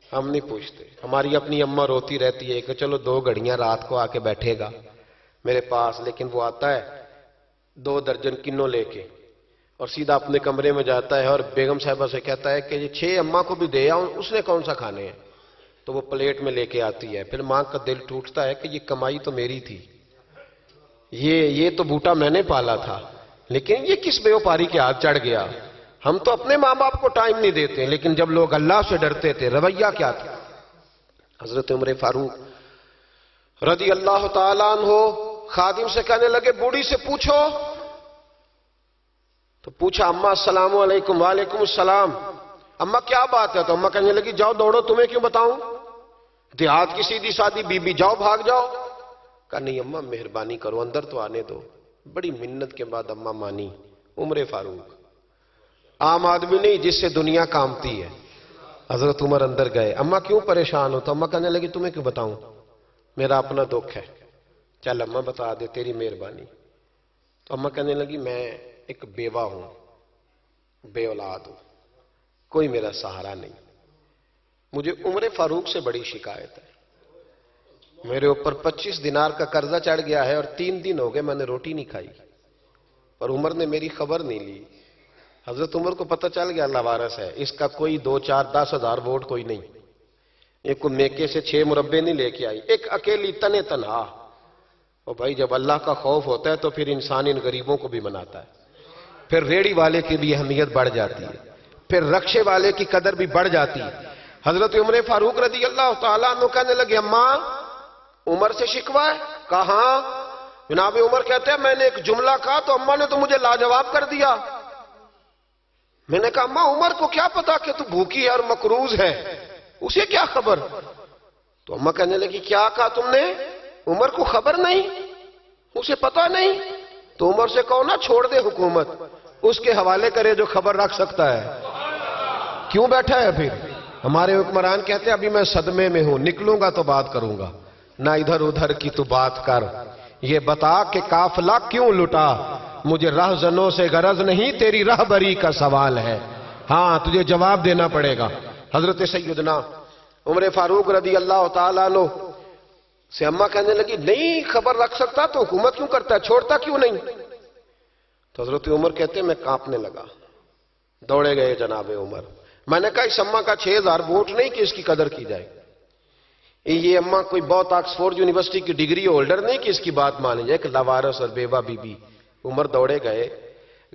ہم نہیں پوچھتے. ہماری اپنی اماں روتی رہتی ہے کہ چلو 2 گھڑیاں رات کو آ کے بیٹھے گا میرے پاس، لیکن وہ آتا ہے 2 درجن کنوں لے کے اور سیدھا اپنے کمرے میں جاتا ہے اور بیگم صاحبہ سے کہتا ہے کہ یہ 6 اماں کو بھی دے آؤں، اس نے کون سا کھانے ہیں؟ تو وہ پلیٹ میں لے کے آتی ہے. پھر ماں کا دل ٹوٹتا ہے کہ یہ کمائی تو میری تھی، یہ تو بوٹا میں نے پالا تھا، لیکن یہ کس بیوپاری کے ہاتھ چڑھ گیا. ہم تو اپنے ماں باپ کو ٹائم نہیں دیتے، لیکن جب لوگ اللہ سے ڈرتے تھے رویہ کیا تھا. حضرت عمر فاروق رضی اللہ تعالیٰ عنہ خادم سے کہنے لگے بوڑھی سے پوچھو. تو پوچھا اماں السلام علیکم. وعلیکم السلام. اماں کیا بات ہے؟ تو اماں کہنے لگی جاؤ دوڑو، تمہیں کیوں بتاؤں، دیہات کی سیدھی سادی بی بی، جاؤ بھاگ جاؤ. کہا نہیں اماں مہربانی کرو اندر تو آنے دو. بڑی منت کے بعد اماں مانی. عمر فاروق عام آدمی نہیں جس سے دنیا کامتی ہے. حضرت عمر اندر گئے. اماں کیوں پریشان ہو؟ تو اماں کہنے لگی تمہیں کیوں بتاؤں، میرا اپنا دکھ ہے. چل اماں بتا دے، تیری مہربانی. تو اماں کہنے لگی میں ایک بیوہ ہوں، بے اولاد ہوں، کوئی میرا سہارا نہیں. مجھے عمر فاروق سے بڑی شکایت ہے. میرے اوپر 25 دینار کا قرضہ چڑھ گیا ہے اور 3 دن ہو گئے میں نے روٹی نہیں کھائی، اور عمر نے میری خبر نہیں لی. حضرت عمر کو پتہ چل گیا اللہ وارث ہے، اس کا کوئی 2 4 10 ہزار ووٹ کوئی نہیں. ایک کو میکے سے 6 مربے نہیں لے کے آئی، ایک اکیلی تنے تنہا. اور بھائی جب اللہ کا خوف ہوتا ہے تو پھر انسان ان غریبوں کو بھی مناتا ہے. پھر ریڑی والے کی بھی اہمیت بڑھ جاتی ہے، پھر رکشے والے کی قدر بھی بڑھ جاتی ہے. حضرت عمر فاروق رضی اللہ تعالیٰ عنہ کہنے لگے اماں عمر سے شکوہ ہے؟ کہاں؟ جناب عمر کہتے ہیں میں نے ایک جملہ کہا تو اماں نے تو مجھے لاجواب کر دیا. میں نے کہا اماں عمر کو کیا پتا کہ تو بھوکی ہے اور مقروض ہے، اسے کیا خبر؟ تو اماں کہنے لگی کیا کہا تم نے؟ عمر کو خبر نہیں، اسے پتا نہیں؟ تو عمر سے کہو نا چھوڑ دے حکومت، اس کے حوالے کرے جو خبر رکھ سکتا ہے۔ کیوں بیٹھا ہے پھر؟ ہمارے حکمران کہتے ہیں ابھی میں صدمے میں ہوں، نکلوں گا تو بات کروں گا، نہ ادھر ادھر کی تو بات کر، یہ بتا کہ قافلہ کیوں لٹا، مجھے رہزنوں سے غرض نہیں، تیری رہبری کا سوال ہے، ہاں تجھے جواب دینا پڑے گا۔ حضرت سیدنا عمر فاروق رضی اللہ تعالیٰ عنہ سے اماں کہنے لگی نہیں خبر رکھ سکتا تو حکومت کیوں کرتا ہے، چھوڑتا کیوں نہیں؟ تو حضرت عمر کہتے ہیں میں کانپنے لگا، دوڑے گئے جناب عمر۔ میں نے کہا اس اماں کا 6000 ووٹ نہیں کہ اس کی قدر کی جائے، یہ اماں کوئی بہت آکسفورڈ یونیورسٹی کی ڈگری ہولڈر نہیں کہ اس کی بات مانی جائے، کہ لاوارث اور بیوہ بی بی۔ عمر دوڑے گئے،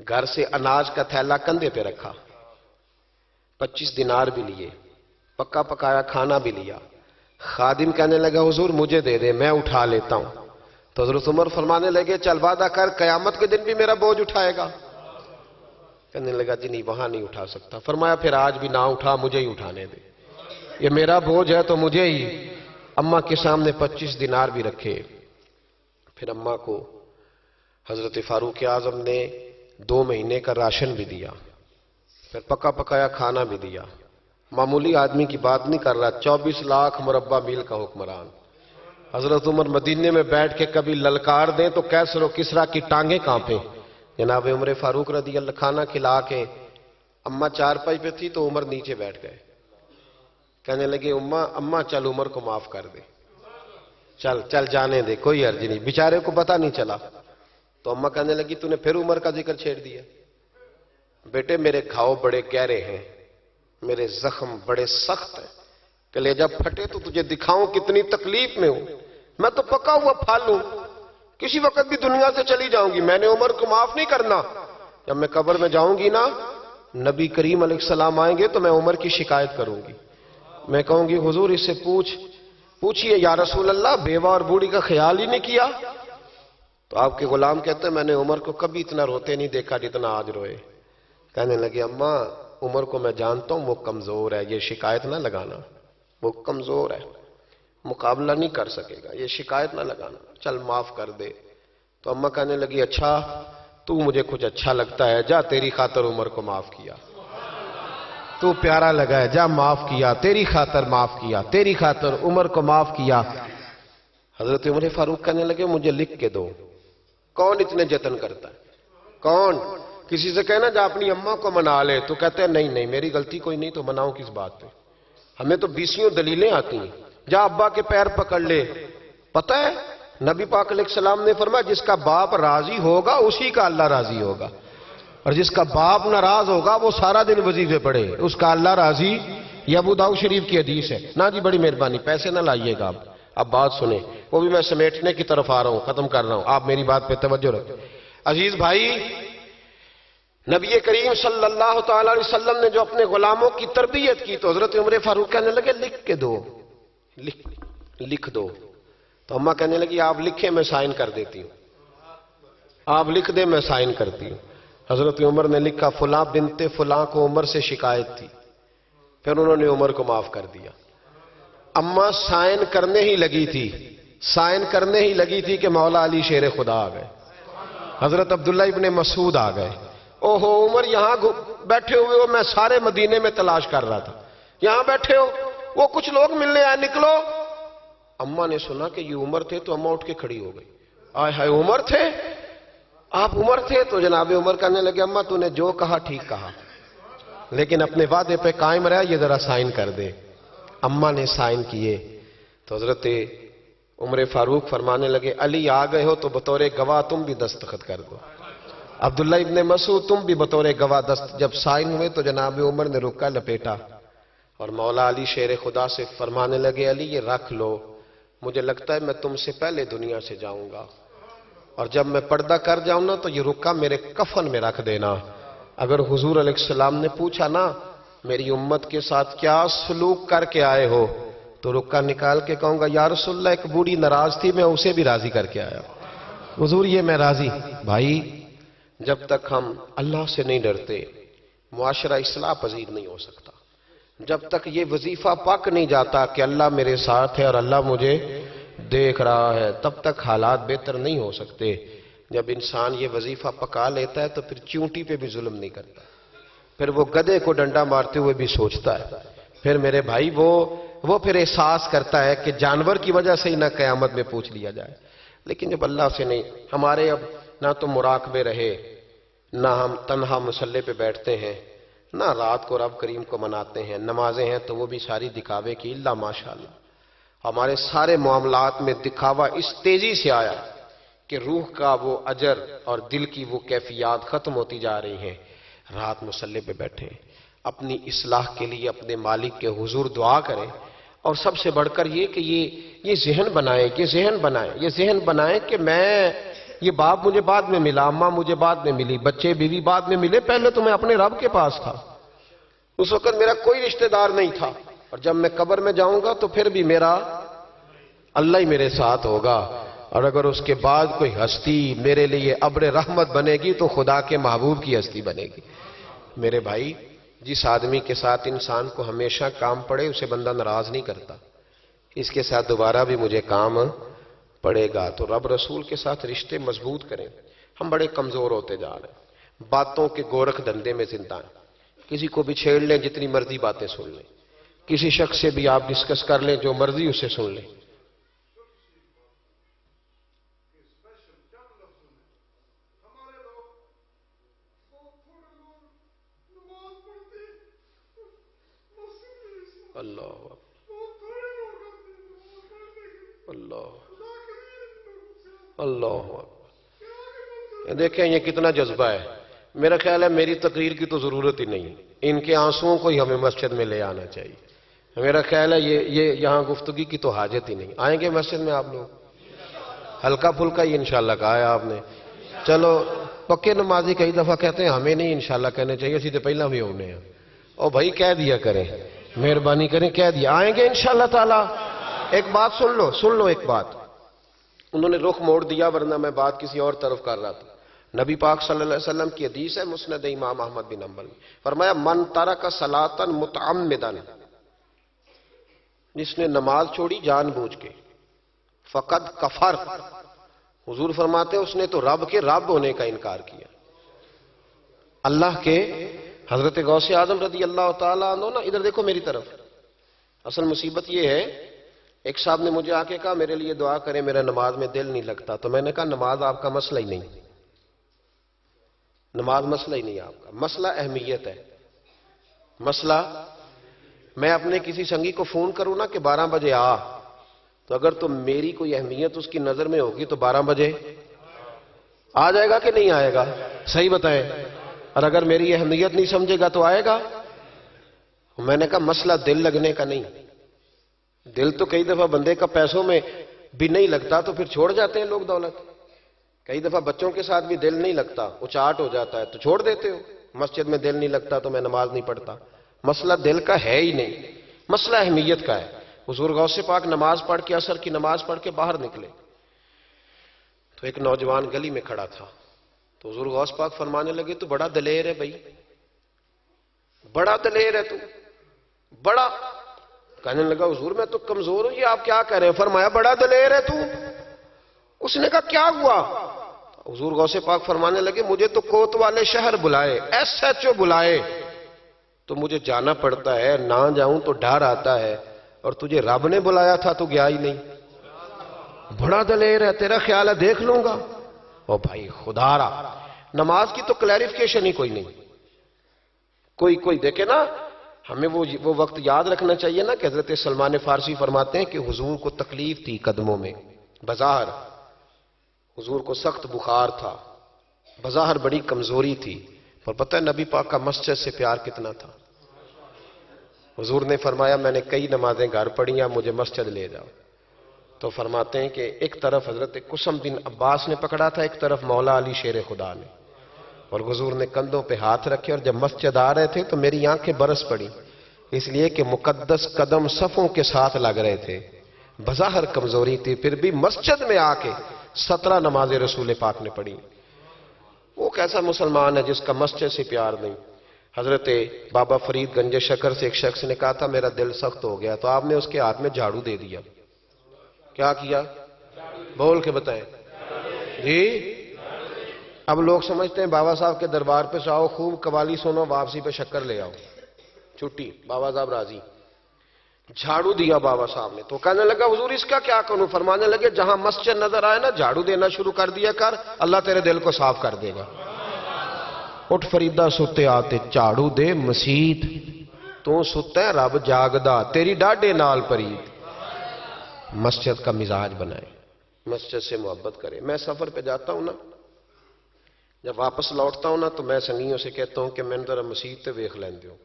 گھر سے اناج کا تھیلا کندھے پہ رکھا، 25 دینار بھی لیے، پکا پکایا کھانا بھی لیا۔ خادم کہنے لگا حضور مجھے دے دے میں اٹھا لیتا ہوں۔ تو حضرت عمر فرمانے لگے چل وعدہ کر قیامت کے دن بھی میرا بوجھ اٹھائے گا؟ کہنے لگا جی نہیں وہاں نہیں اٹھا سکتا۔ فرمایا پھر آج بھی نہ اٹھا، مجھے ہی اٹھانے دے، یہ میرا بوجھ ہے تو مجھے ہی۔ اماں کے سامنے 25 دینار بھی رکھے۔ پھر اماں کو حضرت فاروق اعظم نے 2 مہینے کا راشن بھی دیا، پھر پکا پکایا کھانا بھی دیا۔ معمولی آدمی کی بات نہیں کر رہا، 24 لاکھ مربع میل کا حکمران۔ حضرت عمر مدینے میں بیٹھ کے کبھی للکار دیں تو کیسر و کسریٰ کی ٹانگیں کانپیں۔ جناب عمر فاروق رضی اللہ کھانا کھلا کے اماں چارپائی پہ تھی تو عمر نیچے بیٹھ گئے، کہنے لگے اماں چل عمر کو معاف کر دے، چل جانے دے، کوئی عرض نہیں، بیچارے کو پتہ نہیں چلا۔ تو اماں کہنے لگی تو نے پھر عمر کا ذکر چھیڑ دیا۔ بیٹے میرے گھاؤ بڑے گہرے ہیں، میرے زخم بڑے سخت ہیں، کلیجہ پھٹے تو تجھے دکھاؤں کتنی تکلیف میں ہوں، میں تو پکا ہوا پھل ہوں، کسی وقت بھی دنیا سے چلی جاؤں گی، میں نے عمر کو معاف نہیں کرنا۔ جب میں قبر میں جاؤں گی نا، نبی کریم علیہ السلام آئیں گے تو میں عمر کی شکایت کروں گی، میں کہوں گی حضور اس سے پوچھئے یا رسول اللہ بیوہ اور بوڑھی کا خیال ہی نہیں کیا؟ تو آپ کے غلام کہتے ہیں میں نے عمر کو کبھی اتنا روتے نہیں دیکھا جتنا آج روئے۔ کہنے لگے اماں عمر کو میں جانتا ہوں وہ کمزور ہے، یہ شکایت نہ لگانا، وہ کمزور ہے، مقابلہ نہیں کر سکے گا، یہ شکایت نہ لگانا، چل معاف کر دے۔ تو اماں کہنے لگی اچھا تو مجھے کچھ اچھا لگتا ہے، جا تیری خاطر عمر کو معاف کیا، تو پیارا لگا ہے، جا معاف کیا، تیری خاطر معاف کیا، تیری خاطر عمر کو معاف کیا۔ حضرت عمر فاروق کہنے لگے مجھے لکھ کے دو، کون اتنے جتن کرتا ہے؟ کون؟ کسی سے کہنا جا اپنی اماں کو منا لے، تو کہتے ہیں نہیں میری غلطی کوئی نہیں تو مناؤں کس بات پہ، ہمیں تو 20 دلیلیں آتی ہیں، جا ابا کے پیر پکڑ لے۔ پتہ ہے نبی پاک علیہ السلام نے فرمایا جس کا باپ راضی ہوگا اسی کا اللہ راضی ہوگا، اور جس کا باپ ناراض ہوگا وہ سارا دن وظیفے پڑھے، اس کا اللہ راضی۔ یہ ابو داؤد شریف کی حدیث ہے نا جی، بڑی مہربانی پیسے نہ لائیے گا آپ، اب بات سنیں، وہ بھی میں سمیٹنے کی طرف آ رہا ہوں، ختم کر رہا ہوں، آپ میری بات پہ توجہ رکھیں۔ عزیز بھائی، نبی کریم صلی اللہ تعالیٰ علیہ وسلم نے جو اپنے غلاموں کی تربیت کی تو حضرت عمر فاروق کہنے لگے لکھ کے دو، لکھ دو۔ تو اماں کہنے لگی آپ لکھیں میں سائن کر دیتی ہوں، آپ لکھ دیں میں سائن کرتی ہوں۔ حضرت عمر نے لکھا فلاں بنت فلاں کو عمر سے شکایت تھی، پھر انہوں نے عمر کو معاف کر دیا۔ اماں سائن کرنے ہی لگی تھی کہ مولا علی شیر خدا آ گئے، حضرت عبداللہ ابن مسعود آ گئے۔ اوہو عمر یہاں بیٹھے ہوئے ہو، میں سارے مدینے میں تلاش کر رہا تھا، یہاں بیٹھے ہو، وہ کچھ لوگ ملنے آئے، نکلو۔ اماں نے سنا کہ یہ عمر تھے تو اماں اٹھ کے کھڑی ہو گئی، آئے ہائے عمر تھے، آپ عمر تھے؟ تو جناب عمر کہنے لگے اماں تو نے جو کہا ٹھیک کہا، لیکن اپنے وعدے پہ قائم رہا، یہ ذرا سائن کر دے۔ اماں نے سائن کیے تو حضرت عمر فاروق فرمانے لگے علی آ گئے ہو تو بطور گواہ تم بھی دستخط کر دو، عبداللہ ابن مسعود تم بھی بطور گواہ جب سائن ہوئے تو جناب عمر نے رکا لپیٹا اور مولا علی شیر خدا سے فرمانے لگے علی یہ رکھ لو، مجھے لگتا ہے میں تم سے پہلے دنیا سے جاؤں گا، اور جب میں پردہ کر جاؤں نا تو یہ رکا میرے کفن میں رکھ دینا، اگر حضور علیہ السلام نے پوچھا نا میری امت کے ساتھ کیا سلوک کر کے آئے ہو تو رکا نکال کے کہوں گا یا رسول اللہ ایک بوڑھی ناراض تھی میں اسے بھی راضی کر کے آیا، حضور یہ میں راضی۔ بھائی جب تک ہم اللہ سے نہیں ڈرتے معاشرہ اصلاح پذیر نہیں ہو سکتا۔ جب تک یہ وظیفہ پک نہیں جاتا کہ اللہ میرے ساتھ ہے اور اللہ مجھے دیکھ رہا ہے، تب تک حالات بہتر نہیں ہو سکتے۔ جب انسان یہ وظیفہ پکا لیتا ہے تو پھر چونٹی پہ بھی ظلم نہیں کرتا، پھر وہ گدھے کو ڈنڈا مارتے ہوئے بھی سوچتا ہے، پھر میرے بھائی وہ پھر احساس کرتا ہے کہ جانور کی وجہ سے ہی نہ قیامت میں پوچھ لیا جائے۔ لیکن جب اللہ سے نہیں، ہمارے اب نہ تو مراقبے رہے، نہ ہم تنہا مصلی پہ بیٹھتے ہیں، نہ رات کو رب کریم کو مناتے ہیں، نمازیں ہیں تو وہ بھی ساری دکھاوے کی، اللہ ماشاءاللہ ہمارے سارے معاملات میں دکھاوا اس تیزی سے آیا کہ روح کا وہ اجر اور دل کی وہ کیفیات ختم ہوتی جا رہی ہیں۔ رات مصلی پہ بیٹھیں، اپنی اصلاح کے لیے اپنے مالک کے حضور دعا کریں، اور سب سے بڑھ کر یہ کہ یہ ذہن بنائیں کہ یہ باپ مجھے بعد میں ملا، اماں مجھے بعد میں ملی، بچے بیوی بعد میں ملے، پہلے تو میں اپنے رب کے پاس تھا، اس وقت میرا کوئی رشتہ دار نہیں تھا، اور جب میں قبر میں جاؤں گا تو پھر بھی میرا اللہ ہی میرے ساتھ ہوگا، اور اگر اس کے بعد کوئی ہستی میرے لیے ابر رحمت بنے گی تو خدا کے محبوب کی ہستی بنے گی۔ میرے بھائی، جس آدمی کے ساتھ انسان کو ہمیشہ کام پڑے اسے بندہ ناراض نہیں کرتا، اس کے ساتھ دوبارہ بھی مجھے کام پڑے گا، تو رب رسول کے ساتھ رشتے مضبوط کریں۔ ہم بڑے کمزور ہوتے جا رہے ہیں، باتوں کے گورکھ دھندے میں زندہ ہیں، کسی کو بھی چھیڑ لیں، جتنی مرضی باتیں سن لیں، کسی شخص سے بھی آپ ڈسکس کر لیں، جو مرضی اسے سن لیں۔ اللہ اللہ اللہ، دیکھیں یہ کتنا جذبہ ہے۔ میرا خیال ہے میری تقریر کی تو ضرورت ہی نہیں، ان کے آنسوؤں کو ہی ہمیں مسجد میں لے آنا چاہیے۔ میرا خیال ہے یہ یہاں گفتگی کی تو حاجت ہی نہیں۔ آئیں گے مسجد میں آپ لوگ؟ ہلکا پھلکا ہی انشاءاللہ کہا ہے آپ نے۔ چلو، پکے نمازی کئی دفعہ کہتے ہیں ہمیں نہیں انشاءاللہ کہنے چاہیے، اسی تو پہلا بھی ہونے ہیں، اور بھائی کہہ دیا کریں، مہربانی کریں کہہ دیا۔ آئیں گے انشاءاللہ تعالی؟ ایک بات سن لو ایک بات، انہوں نے رخ موڑ دیا ورنہ میں بات کسی اور طرف کر رہا تھا۔ نبی پاک صلی اللہ علیہ وسلم کی حدیث ہے مسند امام احمد بن حنبل میں، فرمایا من ترک صلاۃ متعمدا، جس نے نماز چھوڑی جان بوجھ کے، فقد کفر، حضور فرماتے ہیں اس نے تو رب کے رب ہونے کا انکار کیا۔ اللہ کے حضرت غوث اعظم رضی اللہ تعالیٰ عنہ نا، ادھر دیکھو میری طرف، اصل مصیبت یہ ہے، ایک صاحب نے مجھے آ کے کہا میرے لیے دعا کریں، میرا نماز میں دل نہیں لگتا، تو میں نے کہا نماز آپ کا مسئلہ ہی نہیں، نماز مسئلہ ہی نہیں آپ کا، مسئلہ اہمیت ہے۔ مسئلہ، میں اپنے کسی سنگی کو فون کروں نا کہ 12 بجے آ، تو اگر تو میری کوئی اہمیت اس کی نظر میں ہوگی تو 12 بجے آ جائے گا کہ نہیں آئے گا؟ صحیح بتائیں، اور اگر میری اہمیت نہیں سمجھے گا تو آئے گا؟ میں نے کہا مسئلہ دل لگنے کا نہیں، دل تو کئی دفعہ بندے کا پیسوں میں بھی نہیں لگتا تو پھر چھوڑ جاتے ہیں لوگ دولت، کئی دفعہ بچوں کے ساتھ بھی دل نہیں لگتا، اچاٹ ہو جاتا ہے تو چھوڑ دیتے ہو، مسجد میں دل نہیں لگتا تو میں نماز نہیں پڑھتا۔ مسئلہ دل کا ہے ہی نہیں، مسئلہ اہمیت کا ہے۔ حضور غوث پاک نماز پڑھ کے، عصر کی نماز پڑھ کے باہر نکلے تو ایک نوجوان گلی میں کھڑا تھا، تو حضور غوث پاک فرمانے لگے تو بڑا دلیر ہے بھائی، بڑا دلیر ہے تو، بڑا۔ کہنے لگا حضور میں تو کمزور ہوں، یہ آپ کیا کہہ رہے ہیں؟ فرمایا بڑا دلیر ہے تو۔ اس نے کہا کیا ہوا؟ حضور غوث پاک فرمانے لگے مجھے تو کوت والے شہر بلائے، SHO بلائے تو مجھے جانا پڑتا ہے، نہ جاؤں تو ڈر آتا ہے، اور تجھے رب نے بلایا تھا تو گیا ہی نہیں، بڑا دلیر ہے، تیرا خیال ہے دیکھ لوں گا۔ او بھائی خدا را، نماز کی تو کلیریفیکیشن ہی کوئی نہیں، کوئی دیکھے نا، ہمیں وہ وقت یاد رکھنا چاہیے نا کہ حضرت سلمان فارسی فرماتے ہیں کہ حضور کو تکلیف تھی قدموں میں، بظاہر حضور کو سخت بخار تھا، بظاہر بڑی کمزوری تھی، پر پتہ ہے نبی پاک کا مسجد سے پیار کتنا تھا۔ حضور نے فرمایا میں نے کئی نمازیں گھر پڑھی ہیں، مجھے مسجد لے جاؤ، تو فرماتے ہیں کہ ایک طرف حضرت قسم بن عباس نے پکڑا تھا، ایک طرف مولا علی شیر خدا نے، اور حضور نے کندھوں پہ ہاتھ رکھے، اور جب مسجد آ رہے تھے تو میری آنکھیں برس پڑی، اس لیے کہ مقدس قدم صفوں کے ساتھ لگ رہے تھے، بظاہر کمزوری تھی، پھر بھی مسجد میں آ کے 17 نمازیں رسول پاک نے پڑھی۔ وہ کیسا مسلمان ہے جس کا مسجد سے پیار نہیں؟ حضرت بابا فرید گنج شکر سے ایک شخص نے کہا تھا میرا دل سخت ہو گیا، تو آپ نے اس کے ہاتھ میں جھاڑو دے دیا. کیا کیا؟ بول کے بتائیں جی. اب لوگ سمجھتے ہیں بابا صاحب کے دربار پہ جاؤ، خوب قوالی سنو، واپسی پہ شکر لے آؤ، چھٹی، بابا صاحب راضی. جھاڑو دیا بابا صاحب نے، تو کہنے لگا حضور اس کا کیا کروں؟ فرمانے لگے جہاں مسجد نظر آئے نا جھاڑو دینا شروع کر دیا کر، اللہ تیرے دل کو صاف کر دے گا. اٹھ فریدہ ستے آتے جھاڑو دے مسیت، تو ستا ہے رب جاگدا تیری ڈاڈے نال پرید. مسجد کا مزاج بنائے، مسجد سے محبت کرے. میں سفر پہ جاتا ہوں نا، جب واپس لوٹتا ہوں نا تو میں سنگیوں سے کہتا ہوں کہ میں ذرا مسجد تے ویکھ لیندے ہو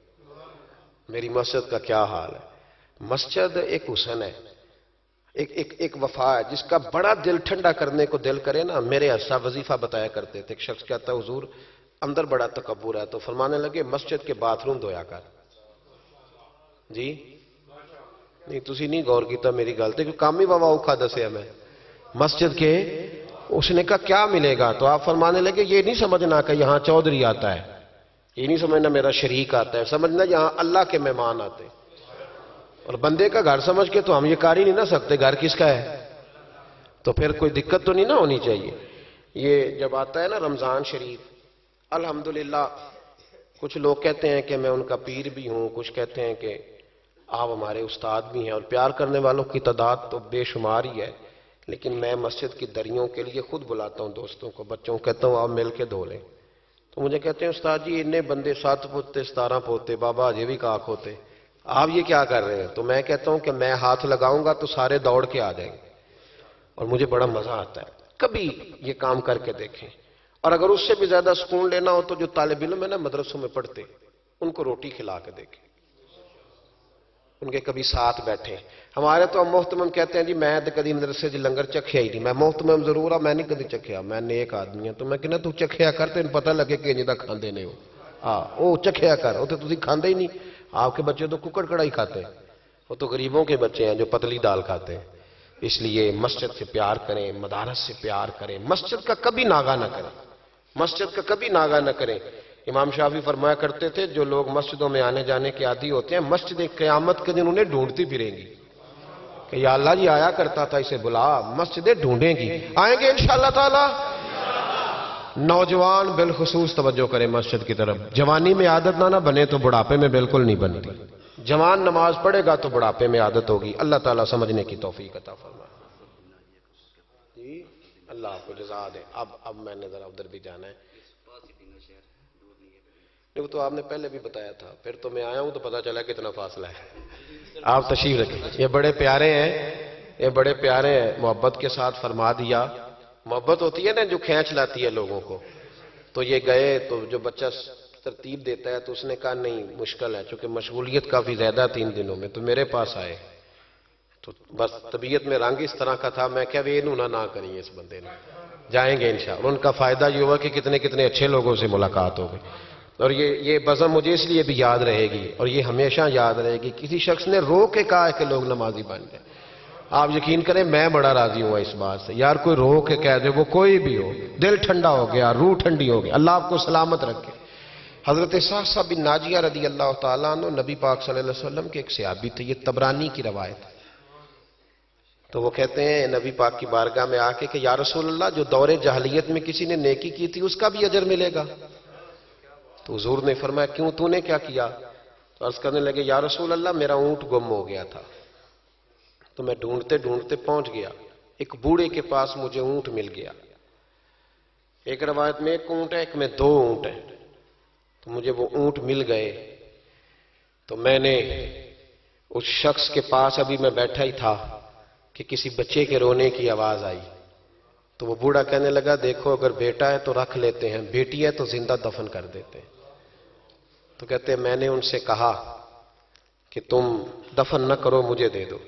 میری مسجد کا کیا حال ہے. مسجد ایک حسن ہے، ایک وفا ہے جس کا بڑا دل ٹھنڈا کرنے کو دل کرے نا. میرے صاحب وظیفہ بتایا کرتے تھے، ایک شخص کہتا ہے حضور اندر بڑا تکبر ہے، تو فرمانے لگے مسجد کے باتھ روم دھویا کر. جی نہیں تسی نہیں غور کیتا میری گل تے، کیوں کام ہی بابا اوکھا دسیا میں مسجد کے. اس نے کہا کیا ملے گا؟ تو آپ فرمانے لگے یہ نہیں سمجھنا کہ یہاں چودھری آتا ہے، یہ نہیں سمجھنا میرا شریک آتا ہے، سمجھنا یہاں اللہ کے مہمان آتے. اور بندے کا گھر سمجھ کے تو ہم یہ کر ہی نہیں نہ سکتے گھر کس کا ہے، تو پھر کوئی دقت تو نہیں نہ ہونی چاہیے. یہ جب آتا ہے نا رمضان شریف، الحمدللہ کچھ لوگ کہتے ہیں کہ میں ان کا پیر بھی ہوں، کچھ کہتے ہیں کہ آپ ہمارے استاد بھی ہیں، اور پیار کرنے والوں کی تعداد تو بے شمار ہی ہے. لیکن میں مسجد کی دریوں کے لیے خود بلاتا ہوں دوستوں کو، بچوں کو کہتا ہوں آپ مل کے دھو لیں. تو مجھے کہتے ہیں استاد جی اتنے بندے 7 پوتے 17 پوتے بابا اجے بھی کاک ہوتے، آپ یہ کیا کر رہے ہیں؟ تو میں کہتا ہوں کہ میں ہاتھ لگاؤں گا تو سارے دوڑ کے آ جائیں گے، اور مجھے بڑا مزہ آتا ہے. کبھی یہ کام کر کے دیکھیں. اور اگر اس سے بھی زیادہ سکون لینا ہو تو جو طالب علم ہے نا مدرسوں میں پڑھتے، ان کو روٹی کھلا کے دیکھیں، ان کے کبھی ساتھ بیٹھیں. ہمارے تو ہم محتمم کہتے ہیں جی میں تو کدی مدرسے جی لنگر چکھیا ہی نہیں. میں محتمم ضرور ہوں، میں نہیں کدی چکھیا، میں نیک آدمی ہوں. تو میں کہنا تو چکھیا کر تین پتہ لگے کہ جدہ کھاندے نے ہو. ہاں وہ چکھیا کر، وہ تو تسی کھاندے ہی نہیں. آپ کے بچے تو ککڑ کڑائی کھاتے ہیں، وہ تو غریبوں کے بچے ہیں جو پتلی دال کھاتے ہیں. اس لیے مسجد سے پیار کریں، مدارس سے پیار کریں، مسجد کا کبھی ناغہ نہ کریں، مسجد کا کبھی ناغہ نہ کریں. امام شافعی فرمایا کرتے تھے جو لوگ مسجدوں میں آنے جانے کے عادی ہوتے ہیں، مسجد قیامت کے دن انہیں ڈھونڈتی پھریں گی کہ یا اللہ جی آیا کرتا تھا اسے بلا. مسجدیں ڈھونڈیں گی، آئیں گے انشاءاللہ تعالی. نوجوان بالخصوص توجہ کریں مسجد کی طرف. جوانی میں عادت نہ بنے تو بڑھاپے میں بالکل نہیں بنتی. جوان نماز پڑھے گا تو بڑھاپے میں عادت ہوگی. اللہ تعالیٰ سمجھنے کی توفیق عطا فرمائے. جی اللہ آپ کو جزا دے. اب میں نے ذرا ادھر بھی جانا ہے. نہیں تو آپ نے پہلے بھی بتایا تھا، پھر تو میں آیا ہوں تو پتا چلا کتنا فاصلہ ہے. آپ تشریف رکھیں. یہ بڑے پیارے ہیں، یہ بڑے پیارے ہیں، محبت کے ساتھ فرما دیا. محبت ہوتی ہے نا جو کھینچ لاتی ہے لوگوں کو. تو یہ گئے تو جو بچہ ترتیب دیتا ہے تو اس نے کہا نہیں مشکل ہے، چونکہ مشغولیت کافی زیادہ 3 دنوں میں، تو میرے پاس آئے. تو بس طبیعت میں رنگ اس طرح کا تھا، میں کہا وہ انہوں نہ کریں اس بندے نے، جائیں گے انشاءاللہ. ان کا فائدہ یہ ہوا کہ کتنے کتنے اچھے لوگوں سے ملاقات ہو گئی. اور یہ بزم مجھے اس لیے بھی یاد رہے گی، اور یہ ہمیشہ یاد رہے گی. کسی شخص نے رو کے کہا ہے کہ لوگ نمازی بن جائیں. آپ یقین کریں میں بڑا راضی ہوا اس بات سے. یار کوئی رو کے کہہ دے، وہ کوئی بھی ہو، دل ٹھنڈا ہو گیا، روح ٹھنڈی ہو گئی. اللہ آپ کو سلامت رکھے. حضرت صاحب بن ناجیہ رضی اللہ تعالیٰ عنہ نبی پاک صلی اللہ علیہ وسلم کے ایک صحابی تھے. یہ طبرانی کی روایت ہے. تو وہ کہتے ہیں نبی پاک کی بارگاہ میں آ کے کہ یا رسول اللہ جو دور جاہلیت میں کسی نے نیکی کی تھی اس کا بھی اجر ملے گا؟ تو حضور نے فرمایا کیوں، تو نے کیا کیا؟ تو عرض کرنے لگے یا رسول اللہ میرا اونٹ گم ہو گیا تھا، تو میں ڈھونڈتے ڈھونڈتے پہنچ گیا. ایک بوڑھے کے پاس مجھے اونٹ مل گیا. ایک روایت میں 1 اونٹ ہے، ایک میں 2 اونٹ ہیں. تو مجھے وہ اونٹ مل گئے. تو میں نے اس شخص کے پاس، ابھی میں بیٹھا ہی تھا کہ کسی بچے کے رونے کی آواز آئی. تو وہ بوڑھا کہنے لگا دیکھو اگر بیٹا ہے تو رکھ لیتے ہیں، بیٹی ہے تو زندہ دفن کر دیتے ہیں. تو کہتے ہیں میں نے ان سے کہا کہ تم دفن نہ کرو، مجھے دے دو.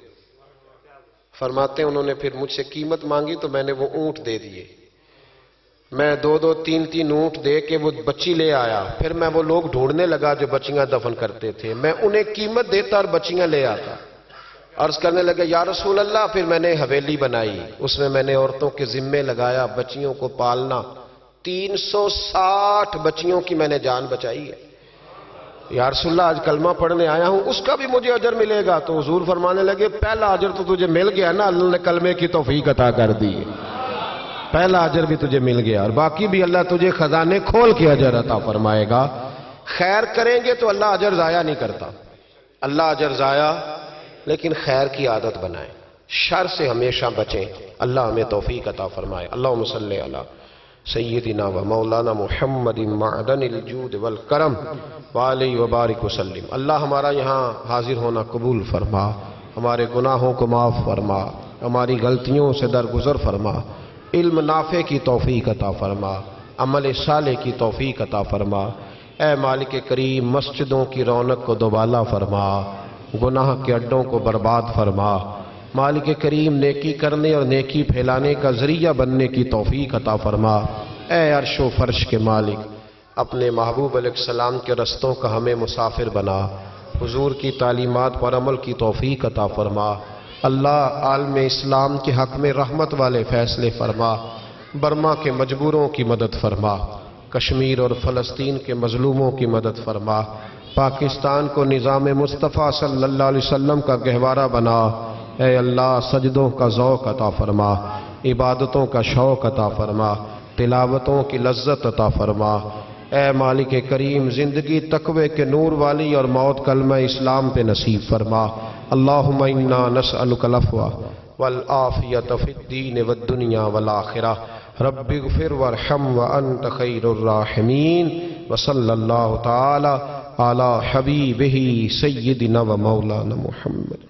فرماتے ہیں انہوں نے پھر مجھ سے قیمت مانگی تو میں نے وہ اونٹ دے دیے. میں 2 3 اونٹ دے کے وہ بچی لے آیا. پھر میں وہ لوگ ڈھونڈنے لگا جو بچیاں دفن کرتے تھے، میں انہیں قیمت دیتا اور بچیاں لے آتا. عرض کرنے لگے یا رسول اللہ پھر میں نے حویلی بنائی، اس میں نے عورتوں کے ذمے لگایا بچیوں کو پالنا. 360 بچیوں کی میں نے جان بچائی ہے. یا رسول اللہ آج کلمہ پڑھنے آیا ہوں، اس کا بھی مجھے اجر ملے گا؟ تو حضور فرمانے لگے پہلا اجر تو تجھے مل گیا نا، اللہ نے کلمے کی توفیق عطا کر دی، پہلا اجر بھی تجھے مل گیا، اور باقی بھی اللہ تجھے خزانے کھول کے اجر عطا فرمائے گا۔ خیر کریں گے تو اللہ اجر ضائع نہیں کرتا، اللہ اجر ضائع، لیکن خیر کی عادت بنائیں، شر سے ہمیشہ بچیں، اللہ ہمیں توفیق عطا فرمائے۔ اللہم صلی علی سیدنا و مولانا محمد معدن الجود والکرم وعلیہ وبارک وسلم۔ اللہ ہمارا یہاں حاضر ہونا قبول فرما، ہمارے گناہوں کو معاف فرما، ہماری غلطیوں سے درگزر فرما، علم نافع کی توفیق عطا فرما، عمل صالح کی توفیق عطا فرما۔ اے مالک کریم، مسجدوں کی رونق کو دوبالا فرما، گناہ کے اڈوں کو برباد فرما۔ مالک کریم، نیکی کرنے اور نیکی پھیلانے کا ذریعہ بننے کی توفیق عطا فرما۔ اے عرش و فرش کے مالک، اپنے محبوب علیہ السلام کے رستوں کا ہمیں مسافر بنا، حضور کی تعلیمات پر عمل کی توفیق عطا فرما۔ اللہ عالم اسلام کے حق میں رحمت والے فیصلے فرما، برما کے مجبوروں کی مدد فرما، کشمیر اور فلسطین کے مظلوموں کی مدد فرما، پاکستان کو نظام مصطفیٰ صلی اللہ علیہ وسلم کا گہوارہ بنا۔ اے اللہ، سجدوں کا ذوق عطا فرما، عبادتوں کا شوق عطا فرما، تلاوتوں کی لذت عطا فرما۔ اے مالک کریم، زندگی تقوی کے نور والی اور موت کلمہ اسلام پہ نصیب فرما۔ اللہم انا نسألک العفو والعافیۃ فی الدین والدنیا والآخرہ، رب اغفر وارحم وانت خیر الراحمین، وصلی اللہ تعالی علی حبیبہ سیدنا و مولانا محمد۔